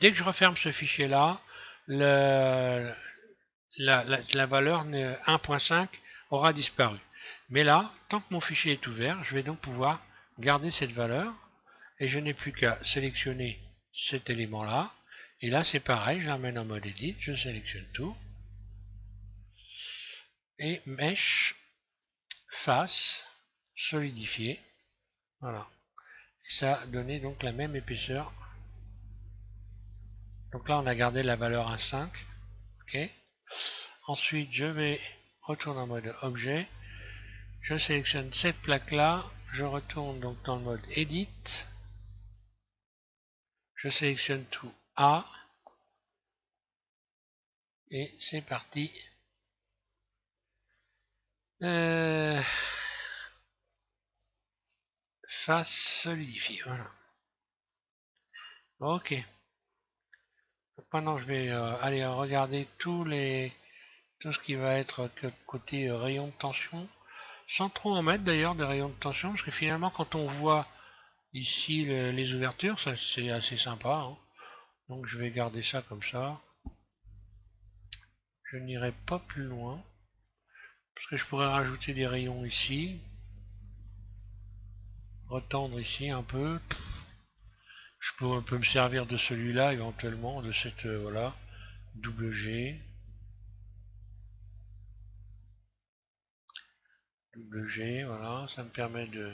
Dès que je referme ce fichier-là, la valeur 1.5 aura disparu. Mais là, tant que mon fichier est ouvert, je vais donc pouvoir garder cette valeur et je n'ai plus qu'à sélectionner cet élément-là. Et là, c'est pareil, je l'amène en mode Edit, je sélectionne tout. Et Mesh, Face, Solidifier. Voilà. Et ça a donné donc la même épaisseur. Donc là, on a gardé la valeur 1.5. OK. Ensuite, je vais retourner en mode Objet. Je sélectionne cette plaque-là. Je retourne donc dans le mode Edit. Je sélectionne tout A. Et c'est parti. Face solidifiée. Voilà. Ok. Donc maintenant, je vais aller regarder tout ce qui va être côté rayon de tension. Sans trop en mettre d'ailleurs des rayons de tension. Parce que finalement, quand on voit ici les ouvertures, c'est assez sympa. Hein. Donc je vais garder ça comme ça. Je n'irai pas plus loin. Parce que je pourrais rajouter des rayons ici. Retendre ici un peu. Je peux me servir de celui-là éventuellement, de cette voilà, double G. Double G, voilà, ça me permet de...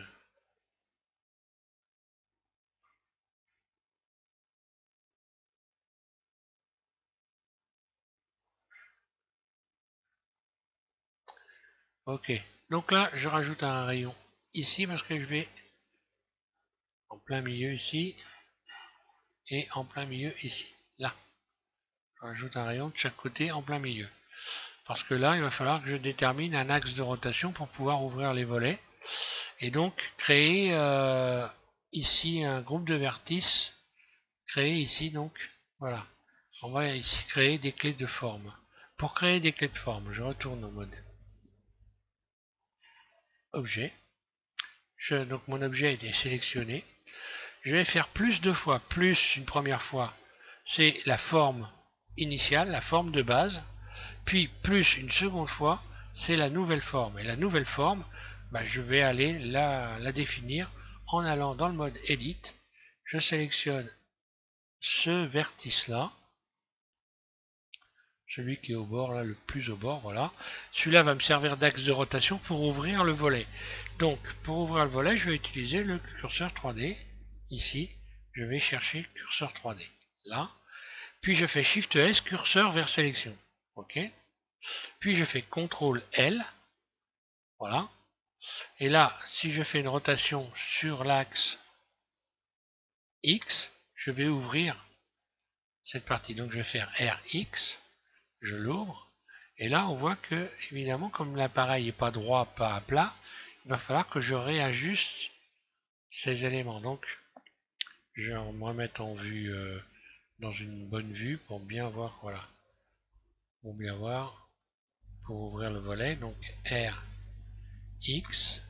Ok, donc là, je rajoute un rayon ici parce que je vais en plein milieu ici et en plein milieu ici. Là, je rajoute un rayon de chaque côté en plein milieu. Parce que là, il va falloir que je détermine un axe de rotation pour pouvoir ouvrir les volets. Et donc, créer ici un groupe de vertices. Créer ici, donc, voilà. On va ici créer des clés de forme. Pour créer des clés de forme, je retourne au mode objet. Donc mon objet a été sélectionné. Je vais faire plus deux fois. Plus une première fois, c'est la forme initiale, la forme de base. Puis plus une seconde fois, c'est la nouvelle forme. Et la nouvelle forme, bah, je vais aller la définir en allant dans le mode Edit. Je sélectionne ce vertice-là. celui qui est au bord, là, le plus au bord, voilà. Celui-là va me servir d'axe de rotation pour ouvrir le volet. Donc, pour ouvrir le volet, je vais utiliser le curseur 3D. Ici, je vais chercher curseur 3D. Là. Puis je fais Shift S, curseur vers sélection. OK. Puis je fais CTRL L. Voilà. Et là, si je fais une rotation sur l'axe X, je vais ouvrir cette partie. Donc je vais faire RX, je l'ouvre. Et là, on voit que, évidemment, comme l'appareil n'est pas droit, pas plat, il va falloir que je réajuste ces éléments. Donc, je vais me remettre en vue, dans une bonne vue pour bien voir, voilà. Pour bien voir, pour ouvrir le volet. Donc, RX,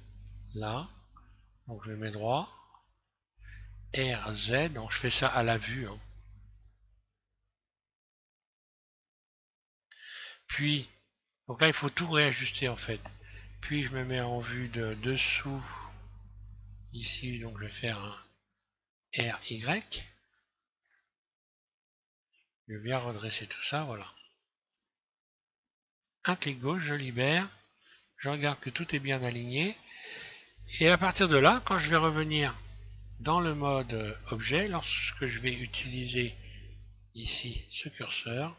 là. Donc, je mets droit. RZ, donc je fais ça à la vue. Hein. Puis, donc là, il faut tout réajuster en fait. Puis, je me mets en vue de dessous. Ici, donc je vais faire un RY. Je vais bien redresser tout ça, voilà. Un clic gauche, je libère. Je regarde que tout est bien aligné. Et à partir de là, quand je vais revenir dans le mode objet, lorsque je vais utiliser ici ce curseur,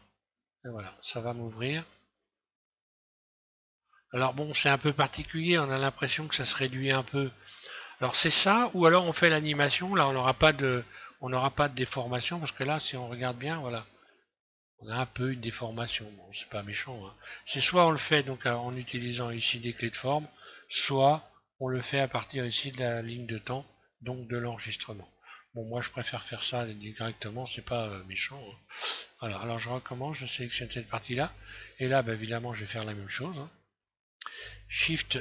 et voilà, ça va m'ouvrir. Alors bon, c'est un peu particulier, on a l'impression que ça se réduit un peu. Alors c'est ça, ou alors on fait l'animation, là on n'aura pas de déformation, parce que là, si on regarde bien, voilà, on a un peu une déformation. Bon, c'est pas méchant. Hein. C'est soit on le fait donc en utilisant ici des clés de forme, soit on le fait à partir ici de la ligne de temps, donc de l'enregistrement. Bon, moi je préfère faire ça directement, c'est pas méchant. Hein. Voilà, alors je recommence, je sélectionne cette partie-là, et là, bah, évidemment, je vais faire la même chose. Hein. Shift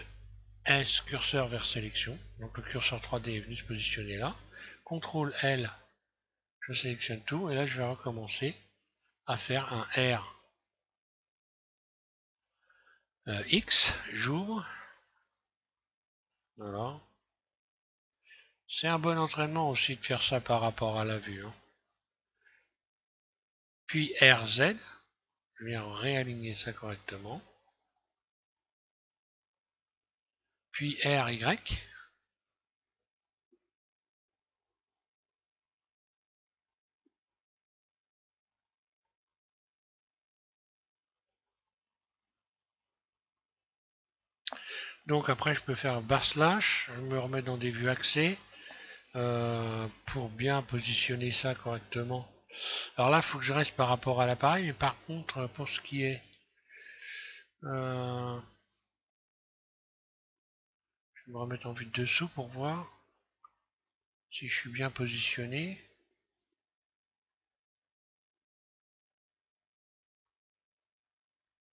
S, curseur vers sélection, donc le curseur 3D est venu se positionner là. CTRL L, je sélectionne tout, et là je vais recommencer à faire un R X, j'ouvre. Voilà. C'est un bon entraînement aussi de faire ça par rapport à la vue. Hein. Puis RZ, je viens réaligner ça correctement. Puis RY. Donc après je peux faire barre slash, je me remets dans des vues axées pour bien positionner ça correctement. Alors là, il faut que je reste par rapport à l'appareil, mais par contre, pour ce qui est... je vais me remettre en vue de dessous pour voir si je suis bien positionné.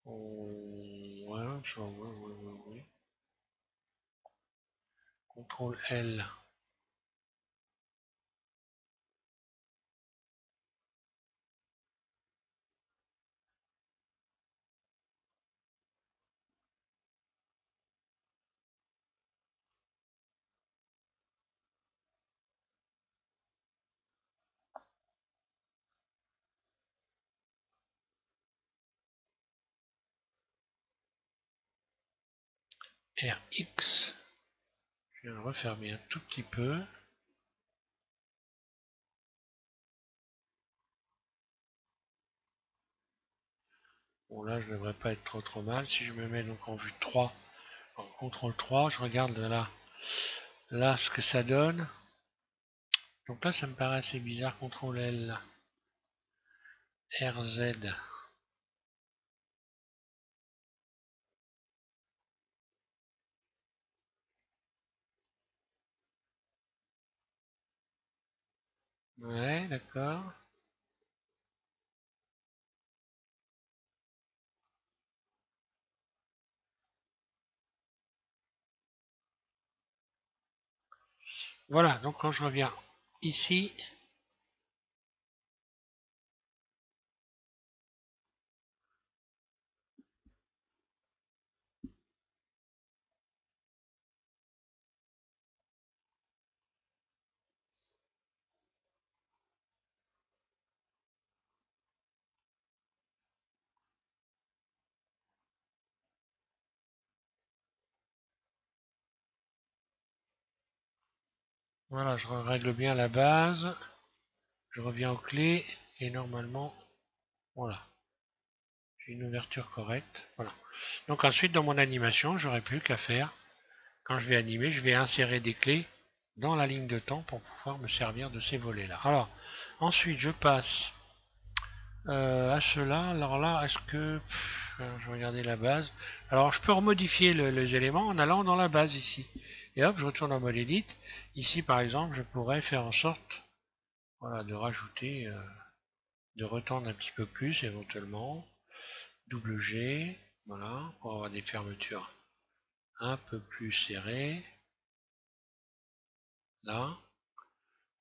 Ouais, ouais. CTRL L. RX. Je vais le refermer un tout petit peu. Bon là je ne devrais pas être trop mal. Si je me mets donc en vue 3, en CTRL 3, je regarde là ce que ça donne. Donc là ça me paraît assez bizarre. CTRL L, RZ. Ouais, d'accord. Voilà, donc quand je reviens ici, Voilà, je règle bien la base. Je reviens aux clés et normalement, voilà, j'ai une ouverture correcte. Voilà. Donc ensuite, dans mon animation, j'aurai plus qu'à faire. Quand je vais animer, je vais insérer des clés dans la ligne de temps pour pouvoir me servir de ces volets-là. Alors, ensuite, je passe à cela. Alors là, est-ce que... je vais regarder la base. Alors, je peux remodifier les éléments en allant dans la base ici. Et hop, je retourne en mode edit. Ici, par exemple, je pourrais faire en sorte, voilà, de rajouter, de retendre un petit peu plus éventuellement. Double G, voilà, pour avoir des fermetures un peu plus serrées. Là,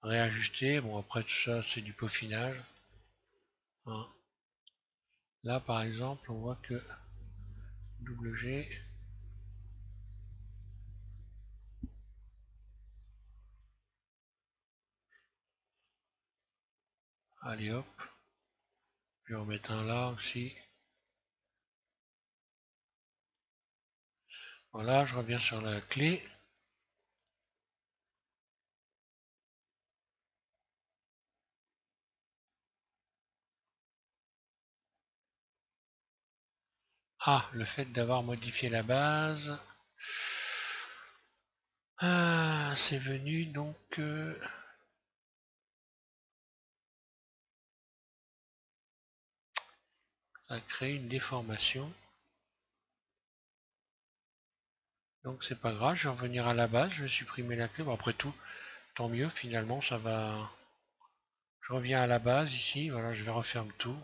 réajuster. Bon, après tout ça, c'est du peaufinage. Hein. Là, par exemple, on voit que double G. Allez hop. Je vais en mettre un là aussi. Voilà, je reviens sur la clé. Ah, le fait d'avoir modifié la base. Ah, c'est venu donc... ça crée une déformation. Donc c'est pas grave, je vais revenir à la base, je vais supprimer la clé. Bon, après tout, tant mieux, finalement, ça va... Je reviens à la base ici, voilà, je vais refermer tout.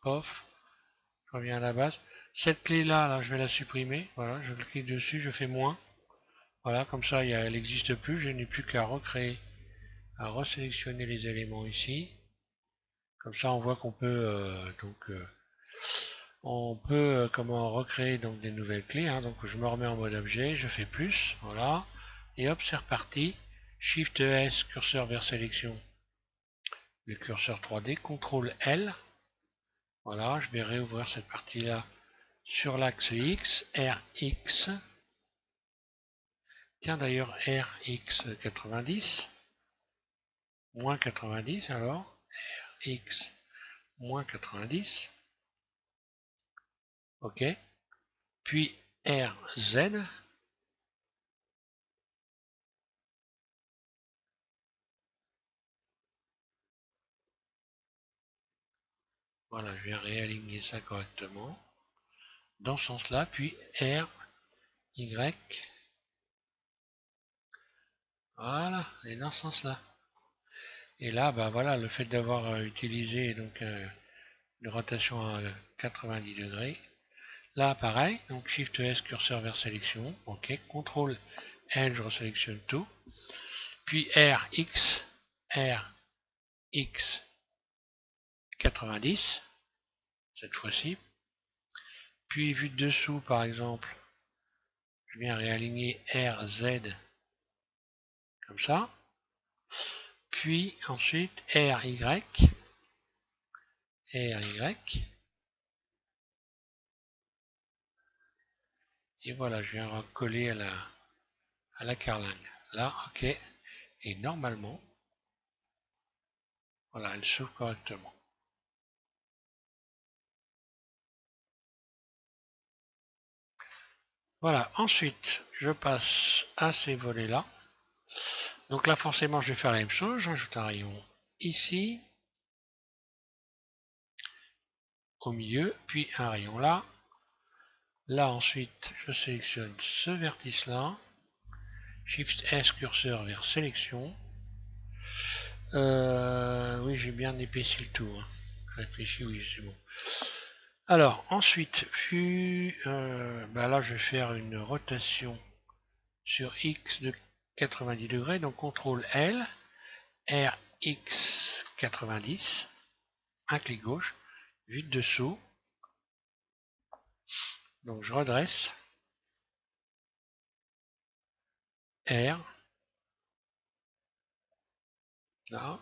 Off, je reviens à la base. Cette clé-là, là, je vais la supprimer. Voilà, je clique dessus, je fais moins. Voilà, comme ça, elle n'existe plus. Je n'ai plus qu'à recréer, à resélectionner les éléments ici. Comme ça, on voit qu'on peut comment recréer donc des nouvelles clés. Hein. Donc, je me remets en mode objet, je fais plus, voilà, et hop, c'est reparti. Shift S, curseur vers sélection, le curseur 3D, CTRL L. Voilà, je vais réouvrir cette partie-là sur l'axe X, RX. Tiens d'ailleurs RX 90, moins 90 alors, RX moins 90, ok, puis RZ, voilà, je vais réaligner ça correctement, dans ce sens-là, puis RY, voilà, et dans ce sens-là. Et là, bah voilà, le fait d'avoir utilisé donc une rotation à 90 degrés, là pareil, donc Shift S, curseur vers sélection, ok, CTRL L, je resélectionne tout, puis RX 90, cette fois-ci, puis vu de dessous par exemple, je viens réaligner RZ comme ça, puis ensuite RY, et voilà, je viens recoller à la carlingue, là, ok, et normalement, voilà, elle s'ouvre correctement. Voilà, ensuite, je passe à ces volets-là. Donc là, forcément, je vais faire la même chose. J'ajoute un rayon ici, au milieu, puis un rayon là. Là, ensuite, je sélectionne ce vertice-là. Shift S, curseur vers sélection. Oui, j'ai bien épaissi le tout. Hein. Réfléchi, oui, c'est bon. Alors, ensuite, bah là, je vais faire une rotation sur X de 90 degrés. Donc, CTRL L, RX 90, un clic gauche, vite dessous. Donc, je redresse. R. Là.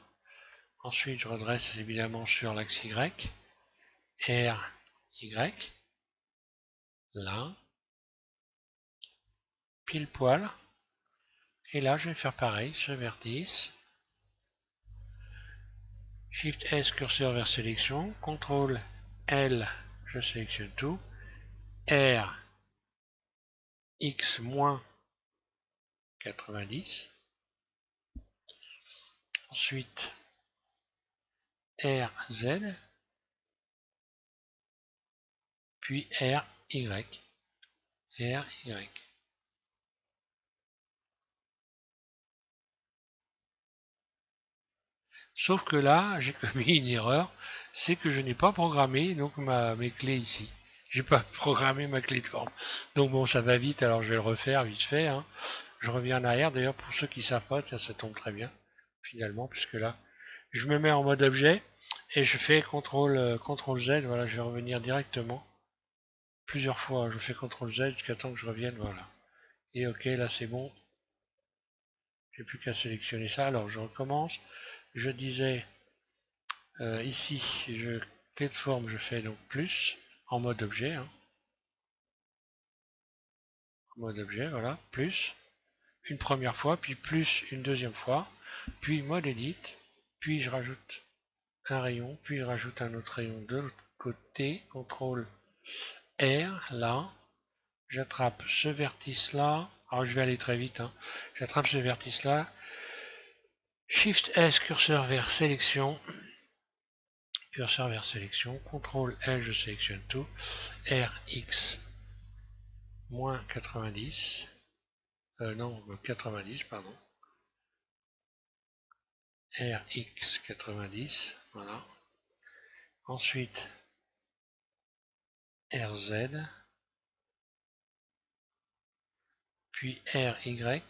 Ensuite, je redresse évidemment sur l'axe Y. R, Y. Là. Pile poil. Et là, je vais faire pareil, ce vertice. Shift S, curseur vers sélection. CTRL L, je sélectionne tout. R, X moins 90. Ensuite, R, Z. Puis R, Y. R, Y. Sauf que là, j'ai commis une erreur, c'est que je n'ai pas programmé donc mes clés ici. J'ai pas programmé ma clé de forme. Donc bon, ça va vite, alors je vais le refaire vite fait. Hein. Je reviens en arrière. D'ailleurs, pour ceux qui savent pas, ça tombe très bien, finalement, puisque là, je me mets en mode objet et je fais CTRL Z. Voilà, je vais revenir directement. Plusieurs fois, je fais CTRL Z jusqu'à temps que je revienne. Voilà. Et ok, là c'est bon. J'ai plus qu'à sélectionner ça. Alors je recommence. Je disais ici, clé de forme, je fais donc plus en mode objet. Hein. En mode objet, voilà, plus une première fois, puis plus une deuxième fois, puis mode edit, puis je rajoute un rayon, puis je rajoute un autre rayon de l'autre côté, CTRL R, là, j'attrape ce vertice là, alors je vais aller très vite, hein. J'attrape ce vertice là, Shift S, curseur vers sélection, CTRL L, je sélectionne tout, R, X, moins 90, non, 90, pardon, RX 90, voilà. Ensuite, RZ, puis RY,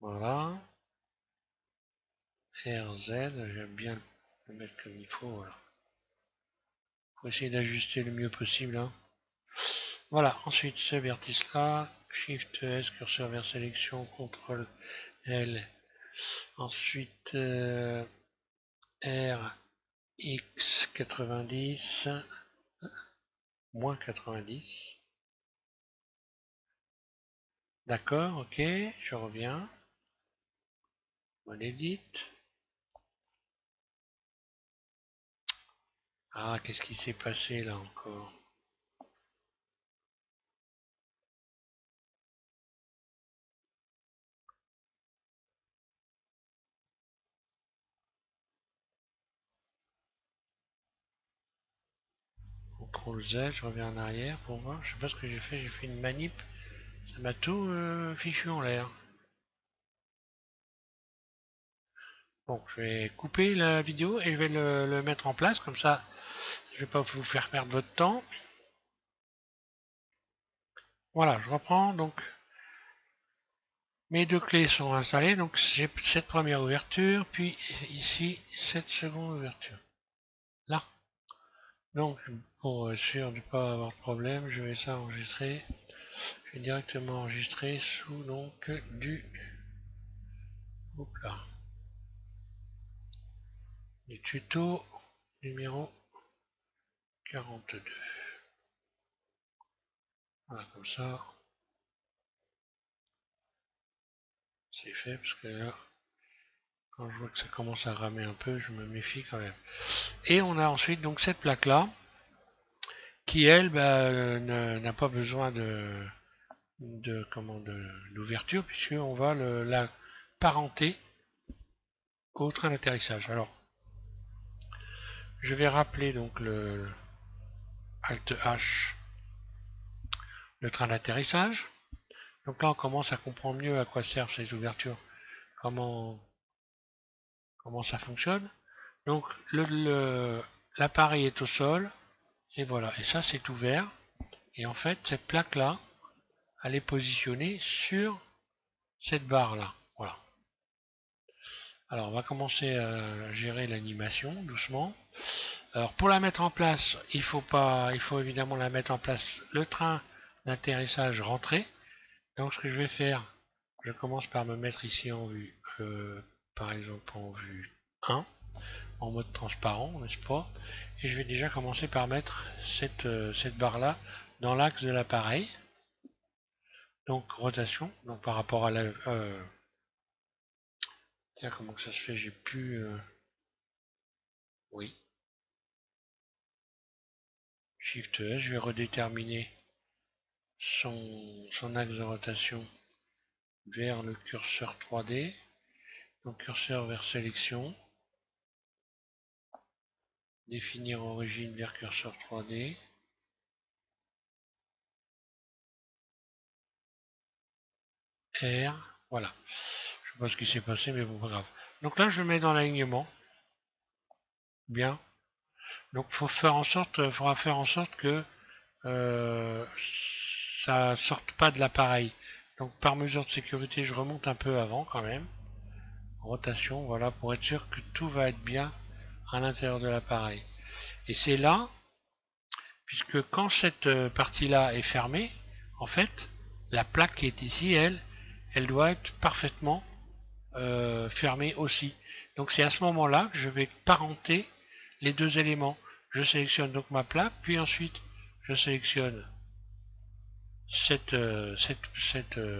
voilà. RZ, j'aime bien le mettre comme il faut, voilà. Faut essayer d'ajuster le mieux possible, hein. Voilà, ensuite ce vertice là, Shift S, curseur vers sélection, CTRL L. Ensuite RX 90, moins 90. D'accord, ok, je reviens. On édite. Ah, qu'est-ce qui s'est passé là encore? CTRL Z, je reviens en arrière pour voir. Je sais pas ce que j'ai fait une manip. Ça m'a tout fichu en l'air. Bon, je vais couper la vidéo et je vais le mettre en place, comme ça je vais pas vous faire perdre votre temps. Voilà, je reprends, donc mes deux clés sont installées, donc j'ai cette première ouverture, puis ici cette seconde ouverture. Là. Donc, pour être sûr de ne pas avoir de problème, je vais ça enregistrer. Je vais directement enregistrer sous donc du tuto numéro 42. Voilà, comme ça, c'est fait, parce que là, quand je vois que ça commence à ramer un peu, je me méfie quand même. Et on a ensuite donc cette plaque-là, qui elle n'a pas besoin d'ouverture, puisqu'on va la parenter au train d'atterrissage. Alors, je vais rappeler donc le Alt H, le train d'atterrissage. Donc là, on commence à comprendre mieux à quoi servent ces ouvertures, comment ça fonctionne. Donc l'appareil est au sol, et voilà, et ça c'est ouvert. Et en fait, cette plaque-là, elle est positionnée sur cette barre-là. Voilà. Alors on va commencer à gérer l'animation doucement. Alors pour la mettre en place, il faut évidemment la mettre en place le train d'atterrissage rentré. Donc ce que je vais faire, je commence par me mettre ici en vue, par exemple en vue 1, en mode transparent, n'est-ce pas? Et je vais déjà commencer par mettre cette barre là dans l'axe de l'appareil. Donc rotation, donc par rapport à la... tiens, comment que ça se fait? J'ai pu... oui. Shift S, je vais redéterminer son axe de rotation vers le curseur 3D. Donc curseur vers sélection. Définir origine vers curseur 3D. R, voilà. Je sais pas ce qui s'est passé, mais bon, pas grave. Donc là, je mets dans l'alignement. Bien. Donc, faudra faire en sorte que ça sorte pas de l'appareil. Donc, par mesure de sécurité, je remonte un peu avant quand même. Rotation, voilà, pour être sûr que tout va être bien à l'intérieur de l'appareil. Et c'est là, puisque quand cette partie-là est fermée, en fait, la plaque qui est ici, elle doit être parfaitement fermée aussi. Donc c'est à ce moment-là que je vais parenter les deux éléments. Je sélectionne donc ma plaque, puis ensuite je sélectionne cette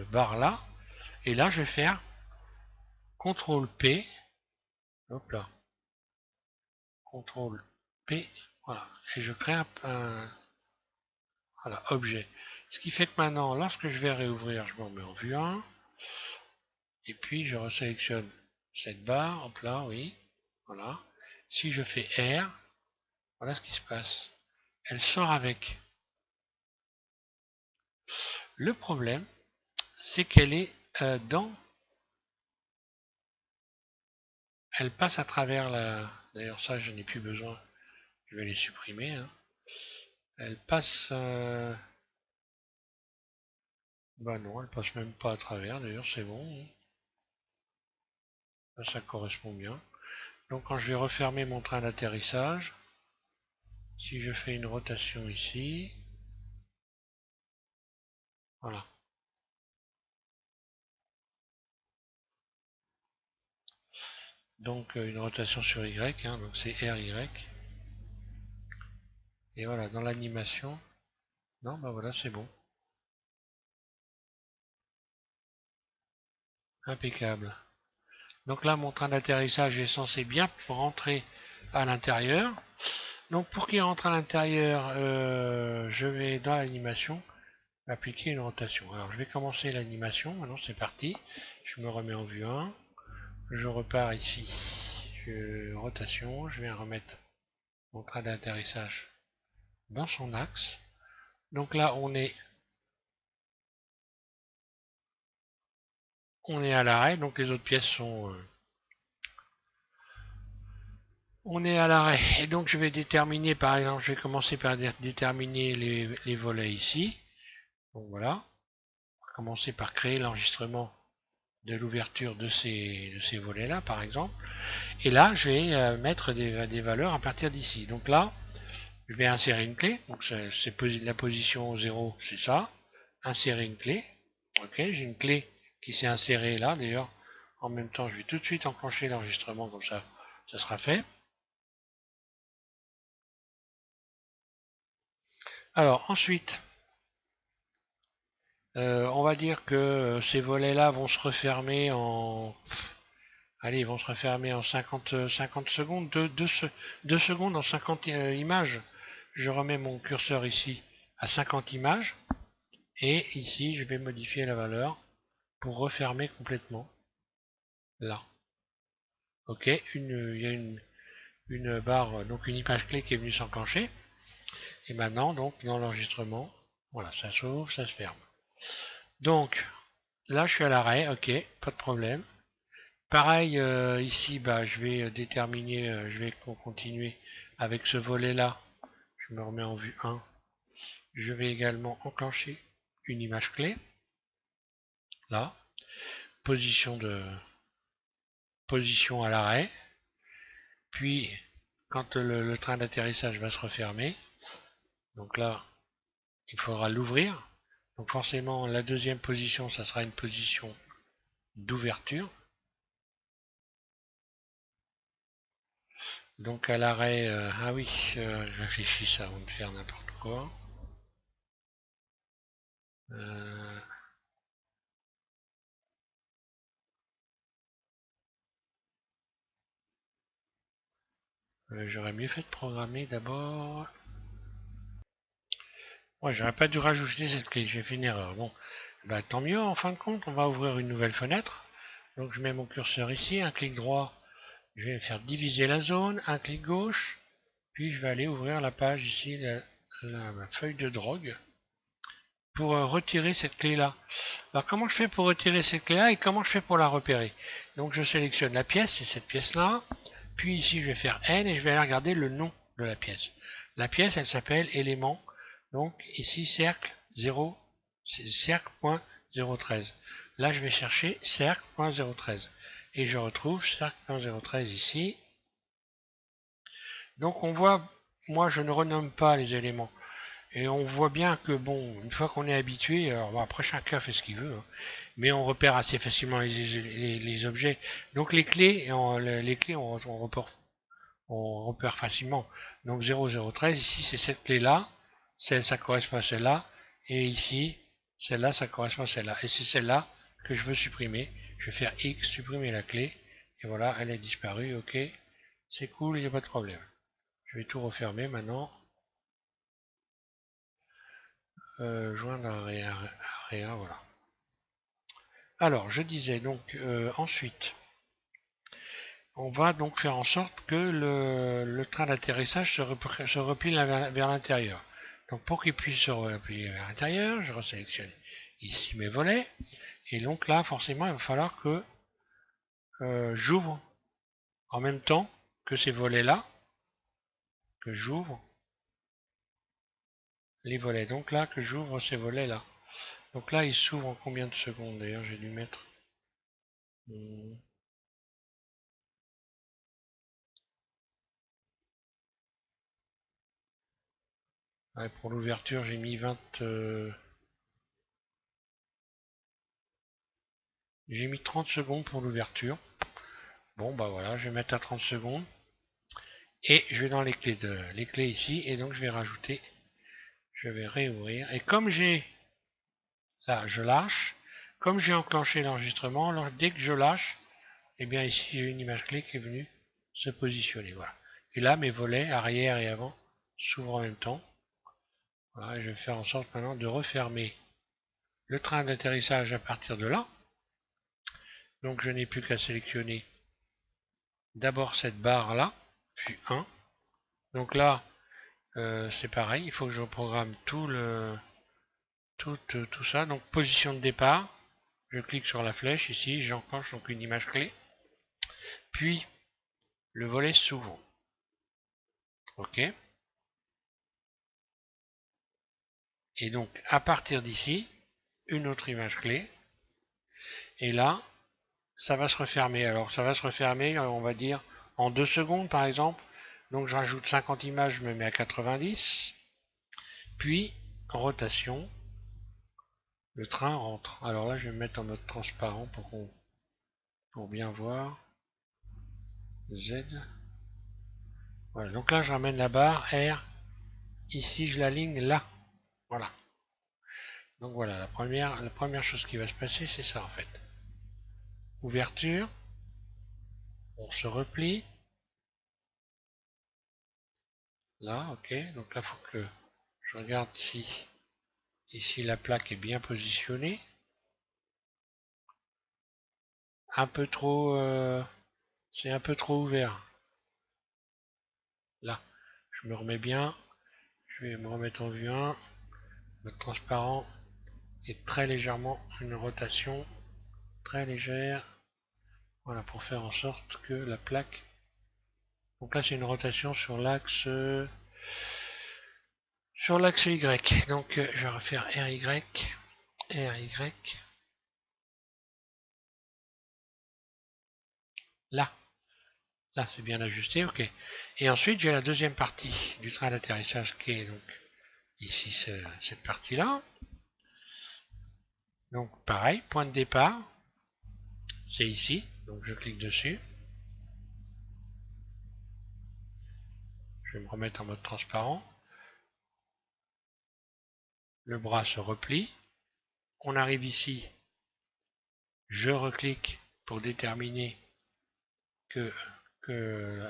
barre-là, et là je vais faire CTRL P, hop là, CTRL P, voilà, et je crée voilà, objet. Ce qui fait que maintenant, lorsque je vais réouvrir, je m'en mets en vue 1, et puis je resélectionne cette barre, hop là, oui, voilà. Si je fais R, voilà ce qui se passe. Elle sort avec. Le problème, c'est qu'elle est dans... Elle passe à travers la... D'ailleurs ça, je n'ai plus besoin. Je vais les supprimer. Hein. Elle passe... Bah non, elle passe même pas à travers. D'ailleurs, c'est bon. Là, ça correspond bien. Donc quand je vais refermer mon train d'atterrissage, si je fais une rotation ici, voilà. Donc une rotation sur Y, hein, donc c'est RY. Et voilà, dans l'animation, non, bah voilà, c'est bon. Impeccable. Donc là, mon train d'atterrissage est censé bien rentrer à l'intérieur. Donc pour qu'il rentre à l'intérieur, je vais dans l'animation appliquer une rotation. Alors je vais commencer l'animation. Maintenant c'est parti. Je me remets en vue 1. Je repars ici. Rotation. Je vais remettre mon train d'atterrissage dans son axe. Donc là on est à l'arrêt. Donc les autres pièces sont on est à l'arrêt. Et donc je vais déterminer, par exemple, je vais commencer par déterminer les volets ici. Donc voilà. On va commencer par créer l'enregistrement de l'ouverture de ces volets-là, par exemple. Et là, je vais mettre des valeurs à partir d'ici. Donc là, je vais insérer une clé. Donc c'est la position 0, c'est ça. Insérer une clé. Ok, j'ai une clé qui s'est insérée là. D'ailleurs, en même temps, je vais tout de suite enclencher l'enregistrement, comme ça sera fait. Alors ensuite, on va dire que ces volets-là vont se refermer en... Allez, ils vont se refermer en 50 secondes, 2 secondes en 50 images. Je remets mon curseur ici à 50 images. Et ici, je vais modifier la valeur pour refermer complètement. Là. Ok, il y a une barre, donc une image clé qui est venue s'enclencher. Et maintenant, donc, dans l'enregistrement, voilà, ça s'ouvre, ça se ferme. Donc, là, je suis à l'arrêt, ok, pas de problème. Pareil, ici, bah, je vais déterminer, je vais continuer avec ce volet-là. Je me remets en vue 1. Je vais également enclencher une image clé. Là. Position à l'arrêt. Puis, quand le train d'atterrissage va se refermer, donc là, il faudra l'ouvrir. Donc forcément, la deuxième position, ça sera une position d'ouverture. Donc à l'arrêt, ah oui, je réfléchis ça avant de faire n'importe quoi. Euh, J'aurais mieux fait de programmer d'abord. Ouais, j'aurais pas dû rajouter cette clé, j'ai fait une erreur. Bon, bah tant mieux, en fin de compte, on va ouvrir une nouvelle fenêtre. Donc je mets mon curseur ici, un clic droit, je vais faire diviser la zone, un clic gauche, puis je vais aller ouvrir la page ici, la feuille de drogue, pour retirer cette clé-là. Alors comment je fais pour retirer cette clé-là et comment je fais pour la repérer? Donc je sélectionne la pièce, c'est cette pièce-là, puis ici je vais faire N et je vais aller regarder le nom de la pièce. La pièce, elle s'appelle élément, donc ici cercle 0, cercle.013. Là je vais chercher cercle.013 et je retrouve cercle.013 ici. Donc on voit, moi je ne renomme pas les éléments. Et on voit bien que bon, une fois qu'on est habitué, alors bon, après chacun fait ce qu'il veut, hein, mais on repère assez facilement les objets. Donc les clés, on repère facilement. Donc 0013, ici c'est cette clé-là, ça correspond à celle-là, et ici, celle-là, ça correspond à celle-là. Et c'est celle-là que je veux supprimer. Je vais faire X, supprimer la clé, et voilà, elle a disparu, ok. C'est cool, il n'y a pas de problème. Je vais tout refermer maintenant. Joindre à voilà. Alors, je disais donc ensuite, on va donc faire en sorte que le train d'atterrissage se replie vers l'intérieur. Donc pour qu'il puisse se replier vers l'intérieur, je resélectionne ici mes volets. Et donc là, forcément, il va falloir que j'ouvre en même temps que ces volets-là, que j'ouvre les volets. Donc là, que j'ouvre ces volets-là. Donc là, il s'ouvre en combien de secondes? D'ailleurs, j'ai dû mettre... Ouais, pour l'ouverture, j'ai mis 20... j'ai mis 30 secondes pour l'ouverture. Bon, bah voilà, je vais mettre à 30 secondes. Et je vais dans les clés ici. Et donc, je vais rajouter... Je vais réouvrir. Et comme j'ai... Là, je lâche. Comme j'ai enclenché l'enregistrement, dès que je lâche, et bien ici, j'ai une image clé qui est venue se positionner. Voilà. Et là, mes volets arrière et avant s'ouvrent en même temps. Voilà, et je vais faire en sorte maintenant de refermer le train d'atterrissage à partir de là. Donc, je n'ai plus qu'à sélectionner d'abord cette barre là, puis 1. Donc là, c'est pareil, il faut que je reprogramme tout ça. Donc position de départ, je clique sur la flèche ici, j'enclenche donc une image clé, puis le volet s'ouvre. Ok. Et donc à partir d'ici, une autre image clé, et là, ça va se refermer. Alors ça va se refermer, on va dire, en 2 secondes par exemple. Donc je rajoute 50 images, je me mets à 90, puis en rotation, le train rentre. Alors là, je vais me mettre en mode transparent pour bien voir. Z. Voilà, donc là, je ramène la barre R. Ici, je l'aligne là. Voilà. Donc voilà, la première chose qui va se passer, c'est ça en fait. Ouverture. On se replie. Là, ok. Donc là, il faut que je regarde si ici la plaque est bien positionnée. Un peu trop... c'est un peu trop ouvert. Là, je me remets bien. Je vais me remettre en vue 1. Le transparent est très légèrement une rotation très légère. Voilà, pour faire en sorte que la plaque... Donc là, c'est une rotation sur l'axe Y. Donc je vais refaire RY. RY. Là. Là, c'est bien ajusté, ok. Et ensuite, j'ai la deuxième partie du train d'atterrissage qui est donc ici, cette partie-là. Donc pareil, point de départ, c'est ici. Donc je clique dessus. Je vais me remettre en mode transparent. Le bras se replie. On arrive ici, je reclique pour déterminer que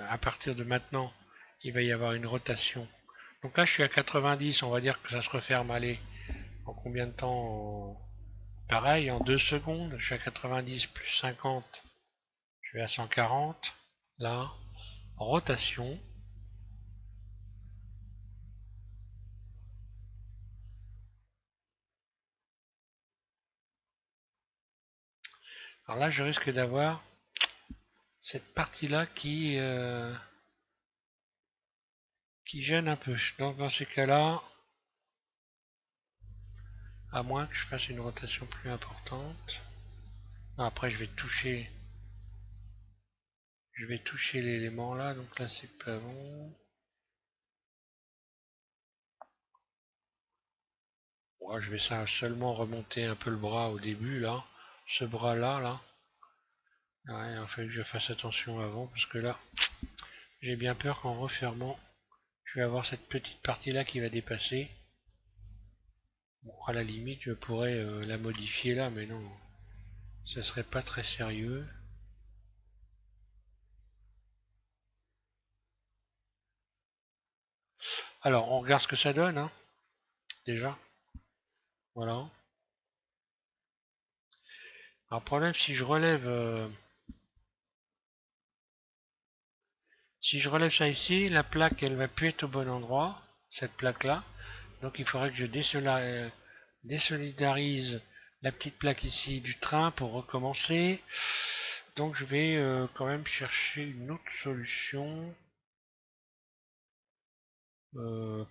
à partir de maintenant, il va y avoir une rotation. Donc là, je suis à 90, on va dire que ça se referme, allez, en combien de temps? Pareil, en 2 secondes, je suis à 90 plus 50, je vais à 140. Là, rotation. Alors là, je risque d'avoir cette partie-là qui gêne un peu. Donc dans ces cas-là, à moins que je fasse une rotation plus importante. Non, après, je vais toucher l'élément là, donc là c'est pas bon. Ouais, je vais seulement remonter un peu le bras au début là. Ce bras là. Ouais, il a fallu que je fasse attention avant parce que là, j'ai bien peur qu'en refermant, je vais avoir cette petite partie là qui va dépasser. Bon, à la limite, je pourrais la modifier là, mais non, ça serait pas très sérieux. Alors, on regarde ce que ça donne, hein, déjà. Voilà. Alors, problème, si je relève ça ici, la plaque, elle va plus être au bon endroit, cette plaque-là. Donc, il faudrait que je désolidarise la petite plaque ici du train pour recommencer. Donc, je vais quand même chercher une autre solution. Euh,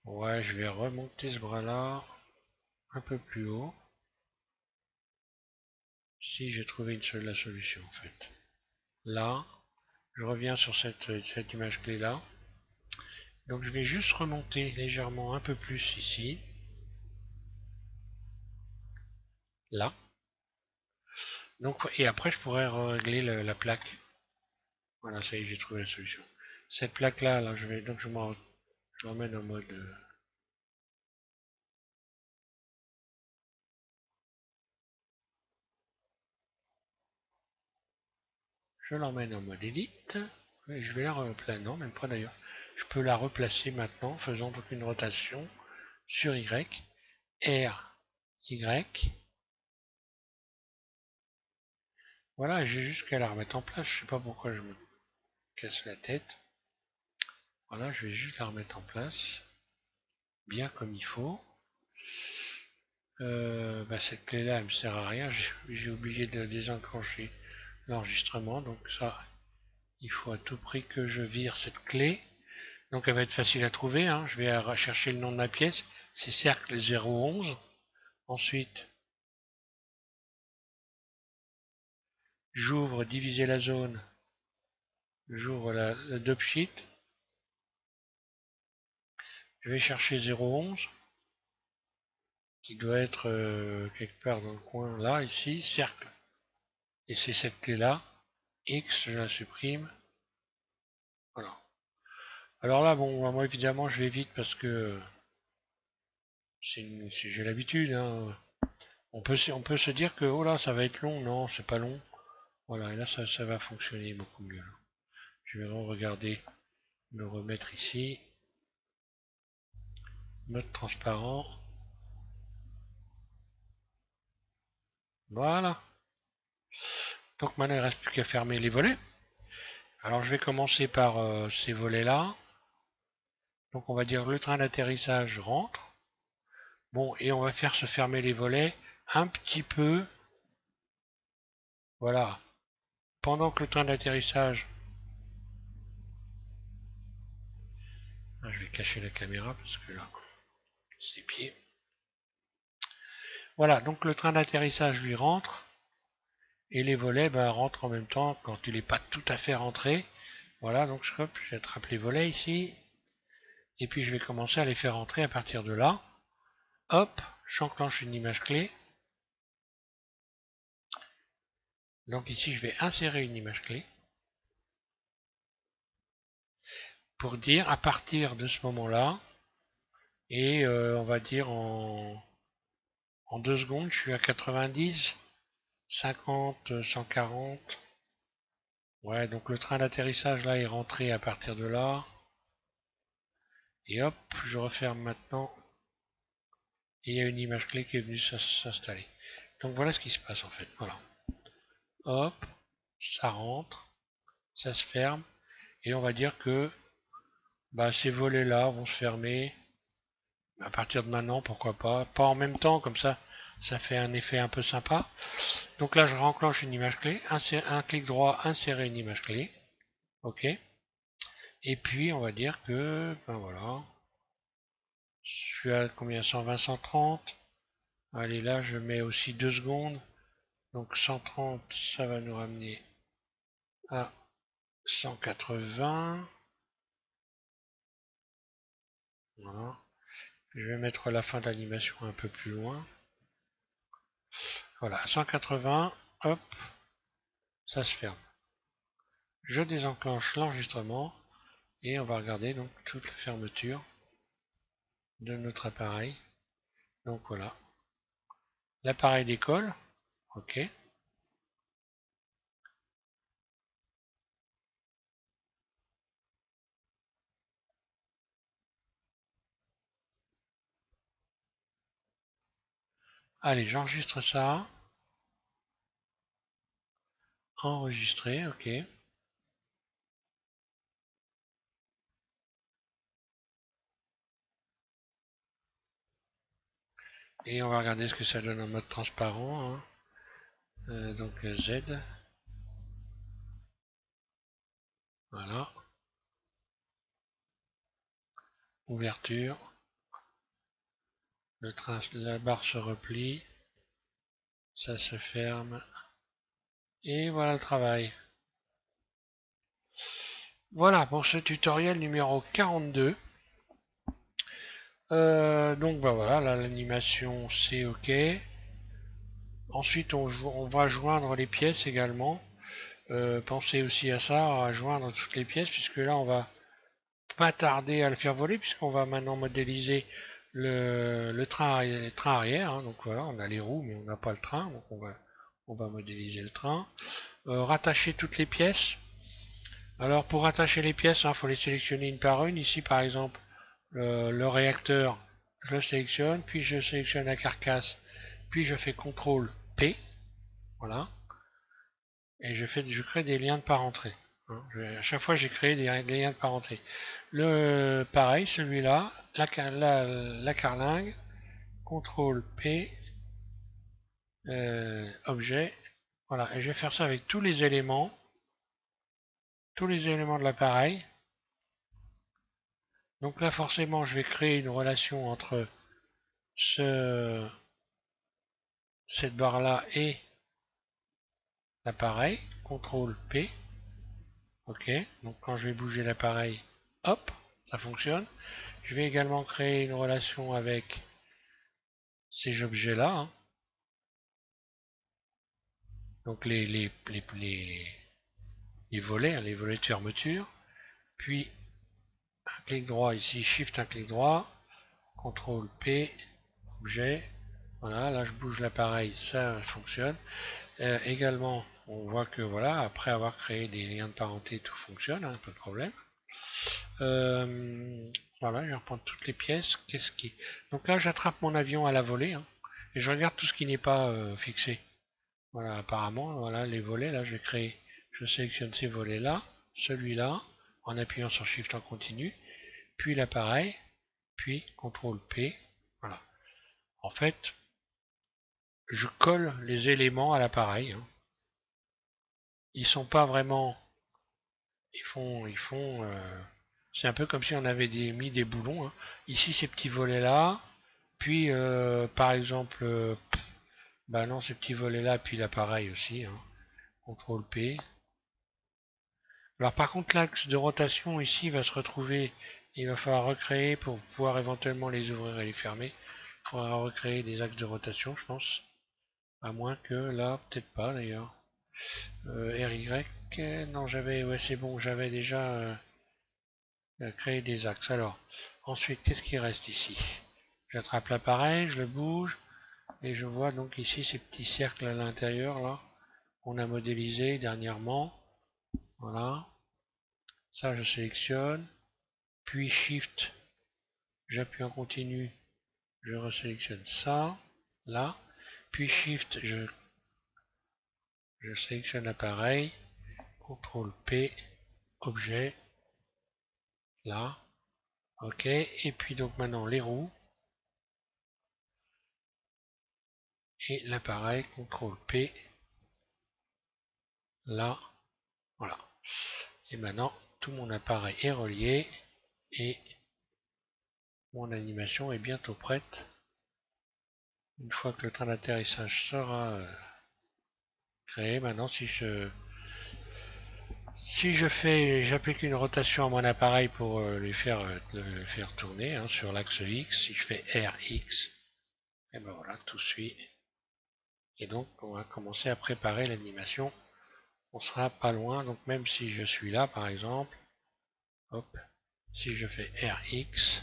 ouais, je vais remonter ce bras-là un peu plus haut. Si j'ai trouvé la solution en fait. Là, je reviens sur cette image clé là. Donc je vais juste remonter légèrement un peu plus ici. Là. Donc, et après je pourrais régler la plaque. Voilà, ça y est, j'ai trouvé la solution. Cette plaque là, donc je remets en mode. Je l'emmène en mode élite. Et je vais la replacer. Non, même pas d'ailleurs. Je peux la replacer maintenant, en faisant donc une rotation sur Y. R, Y. Voilà, j'ai juste qu'à la remettre en place. Je sais pas pourquoi je me casse la tête. Voilà, je vais juste la remettre en place. Bien comme il faut. Cette clé-là, elle me sert à rien. J'ai oublié de désenclencher l'enregistrement. Donc ça, il faut à tout prix que je vire cette clé. Donc elle va être facile à trouver, hein. Je vais chercher le nom de ma pièce. C'est cercle 011. Ensuite, j'ouvre diviser la zone. J'ouvre la dope sheet. Je vais chercher 011 qui doit être quelque part dans le coin là, ici, cercle. Et c'est cette clé-là. X, je la supprime. Voilà. Alors là, bon, moi évidemment, je vais vite parce que j'ai l'habitude, hein. On peut se dire que oh là, ça va être long. Non, c'est pas long. Voilà, et là, ça va fonctionner beaucoup mieux. Je vais regarder, le remettre ici. Mode transparent. Voilà. Donc maintenant, il ne reste plus qu'à fermer les volets. Alors, je vais commencer par ces volets-là. Donc, on va dire le train d'atterrissage rentre. Bon, et on va faire se fermer les volets un petit peu. Voilà. Pendant que le train d'atterrissage. Je vais cacher la caméra parce que là, c'est pieds. Voilà, donc le train d'atterrissage lui rentre. Et les volets rentrent en même temps quand il n'est pas tout à fait rentré. Voilà, donc j'attrape les volets ici. Et puis je vais commencer à les faire rentrer à partir de là. Hop, j'enclenche une image clé. Donc ici, je vais insérer une image clé pour dire à partir de ce moment-là, et on va dire en 2 secondes, je suis à 90, 50, 140. Ouais, donc le train d'atterrissage là est rentré à partir de là. Et hop, je referme maintenant. Et il y a une image clé qui est venue s'installer. Donc voilà ce qui se passe en fait. Voilà. Hop, ça rentre, ça se ferme. Et on va dire que ces volets là vont se fermer à partir de maintenant, pourquoi pas. Pas en même temps, comme ça fait un effet un peu sympa. Donc là, je renclenche une image clé, un clic droit, insérer une image clé. Ok. Et puis, on va dire que, ben voilà, je suis à combien? 120, 130. Allez, là, je mets aussi 2 secondes. Donc 130, ça va nous ramener à 180. Voilà. Je vais mettre la fin de l'animation un peu plus loin. Voilà, 180, hop, ça se ferme. Je désenclenche l'enregistrement et on va regarder donc toute la fermeture de notre appareil. Donc voilà, l'appareil décolle, ok. Allez, j'enregistre ça, enregistrer, ok. Et on va regarder ce que ça donne en mode transparent, hein. Donc Z, voilà, ouverture, la barre se replie, ça se ferme, et voilà le travail. Voilà pour ce tutoriel numéro 42. Donc voilà, là l'animation c'est ok. Ensuite on va joindre les pièces également. Pensez aussi à ça, à joindre toutes les pièces, puisque là on va pas tarder à le faire voler, puisqu'on va maintenant modéliser le train arrière, hein. Donc voilà, on a les roues mais on n'a pas le train, donc on va modéliser le train. Rattacher toutes les pièces. Alors pour rattacher les pièces, il faut les sélectionner une par une. Ici par exemple le réacteur, je le sélectionne, puis je sélectionne la carcasse, puis je fais CTRL P, voilà, et je crée des liens de parenté. Hein. À chaque fois j'ai créé des liens de parenté. Pareil, celui-là, la carlingue, CTRL P, objet, voilà, et je vais faire ça avec tous les éléments de l'appareil. Donc là forcément je vais créer une relation entre cette barre là et l'appareil, CTRL P, ok, donc quand je vais bouger l'appareil, hop, ça fonctionne. Je vais également créer une relation avec ces objets là, hein. Donc les volets, hein, les volets de fermeture, puis un clic droit ici, Shift un clic droit, CTRL P, objet, voilà, là je bouge l'appareil, ça fonctionne. Également, on voit que voilà, après avoir créé des liens de parenté, tout fonctionne, hein, pas de problème. Voilà, je vais reprendre toutes les pièces. Donc là, j'attrape mon avion à la volée, hein, et je regarde tout ce qui n'est pas fixé. Voilà, apparemment, voilà les volets. Là, je sélectionne ces volets-là, celui-là, en appuyant sur Shift en continu, puis l'appareil, puis CTRL P. Voilà. En fait, je colle les éléments à l'appareil, hein. Ils sont pas vraiment. C'est un peu comme si on avait mis des boulons, hein. Ici, ces petits volets-là, puis par exemple, bah non, ces petits volets-là, puis l'appareil aussi, hein. CTRL P. Alors par contre, l'axe de rotation ici va se retrouver, il va falloir recréer pour pouvoir éventuellement les ouvrir et les fermer. Il faudra recréer des axes de rotation, je pense. À moins que là, peut-être pas d'ailleurs. RY, non j'avais, ouais c'est bon, j'avais déjà créé des axes. Alors, ensuite, qu'est-ce qui reste ici? J'attrape l'appareil, je le bouge, et je vois donc ici ces petits cercles à l'intérieur là, qu'on a modélisé dernièrement. Voilà, ça je sélectionne, puis Shift, j'appuie en continu, je resélectionne ça, là, puis Shift, je sélectionne l'appareil, CTRL P, objet, là, ok, et puis donc maintenant les roues, et l'appareil, CTRL P, là, voilà. Et maintenant, tout mon appareil est relié, et mon animation est bientôt prête. Une fois que le train d'atterrissage sera créé, maintenant si j'applique une rotation à mon appareil pour le faire tourner hein, sur l'axe X, si je fais RX, et ben voilà, tout suit. Et donc on va commencer à préparer l'animation. On sera pas loin, donc même si je suis là par exemple, hop, si je fais RX,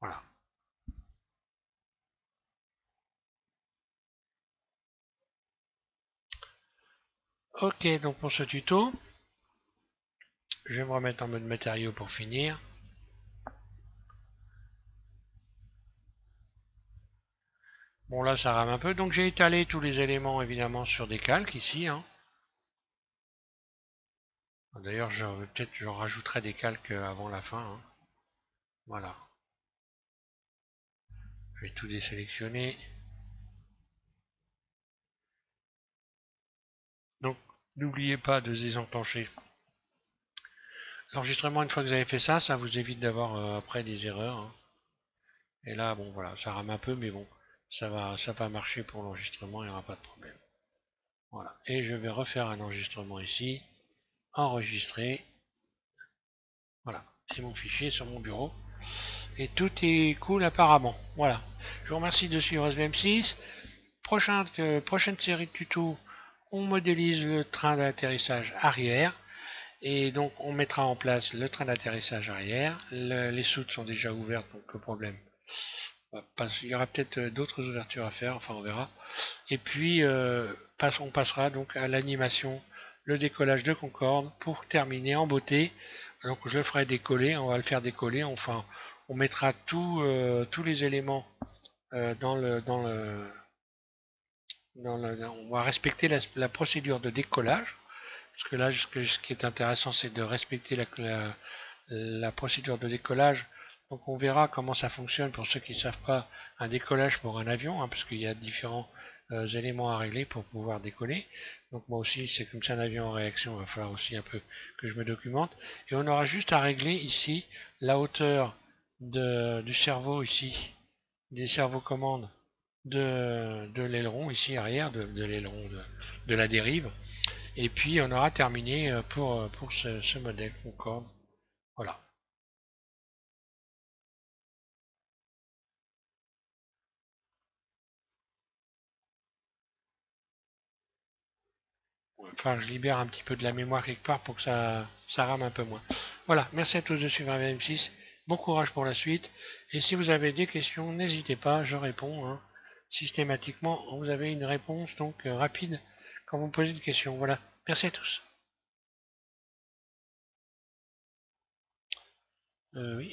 voilà. Ok, donc pour ce tuto, je vais me remettre en mode matériaux pour finir. Bon là ça rame un peu, donc j'ai étalé tous les éléments évidemment sur des calques ici. Hein. D'ailleurs peut-être j'en rajouterai des calques avant la fin. Hein. Voilà. Je vais tout désélectionner. Donc n'oubliez pas de désenclencher l'enregistrement une fois que vous avez fait ça, ça vous évite d'avoir après des erreurs. Hein. Et là bon voilà, ça rame un peu mais bon, ça va marcher pour l'enregistrement, il n'y aura pas de problème. Voilà. Et je vais refaire un enregistrement ici. Enregistrer. Voilà. Et mon fichier sur mon bureau. Et tout est cool apparemment. Voilà. Je vous remercie de suivre SVM6. Prochaine série de tutos, on modélise le train d'atterrissage arrière. Et donc on mettra en place le train d'atterrissage arrière. Les soutes sont déjà ouvertes, donc le problème. Il y aura peut-être d'autres ouvertures à faire, enfin on verra. Et puis on passera donc à l'animation, le décollage de Concorde pour terminer en beauté. Donc je le ferai décoller, on va le faire décoller, enfin on mettra tous les éléments dans on va respecter la procédure de décollage. Parce que là, ce qui est intéressant, c'est de respecter la procédure de décollage. Donc on verra comment ça fonctionne pour ceux qui ne savent pas un décollage pour un avion, hein, parce qu'il y a différents éléments à régler pour pouvoir décoller. Donc moi aussi, c'est comme c'est un avion en réaction, il va falloir aussi un peu que je me documente. Et on aura juste à régler ici la hauteur du cerveau ici, des cerveaux commandes de l'aileron ici arrière, de l'aileron de la dérive. Et puis on aura terminé pour ce modèle Concorde. Voilà. Enfin, je libère un petit peu de la mémoire quelque part pour que ça rame un peu moins. Voilà, merci à tous de suivre un VM6. Bon courage pour la suite. Et si vous avez des questions, n'hésitez pas, je réponds. Hein. Systématiquement, vous avez une réponse donc rapide quand vous me posez une question. Voilà, merci à tous. Oui.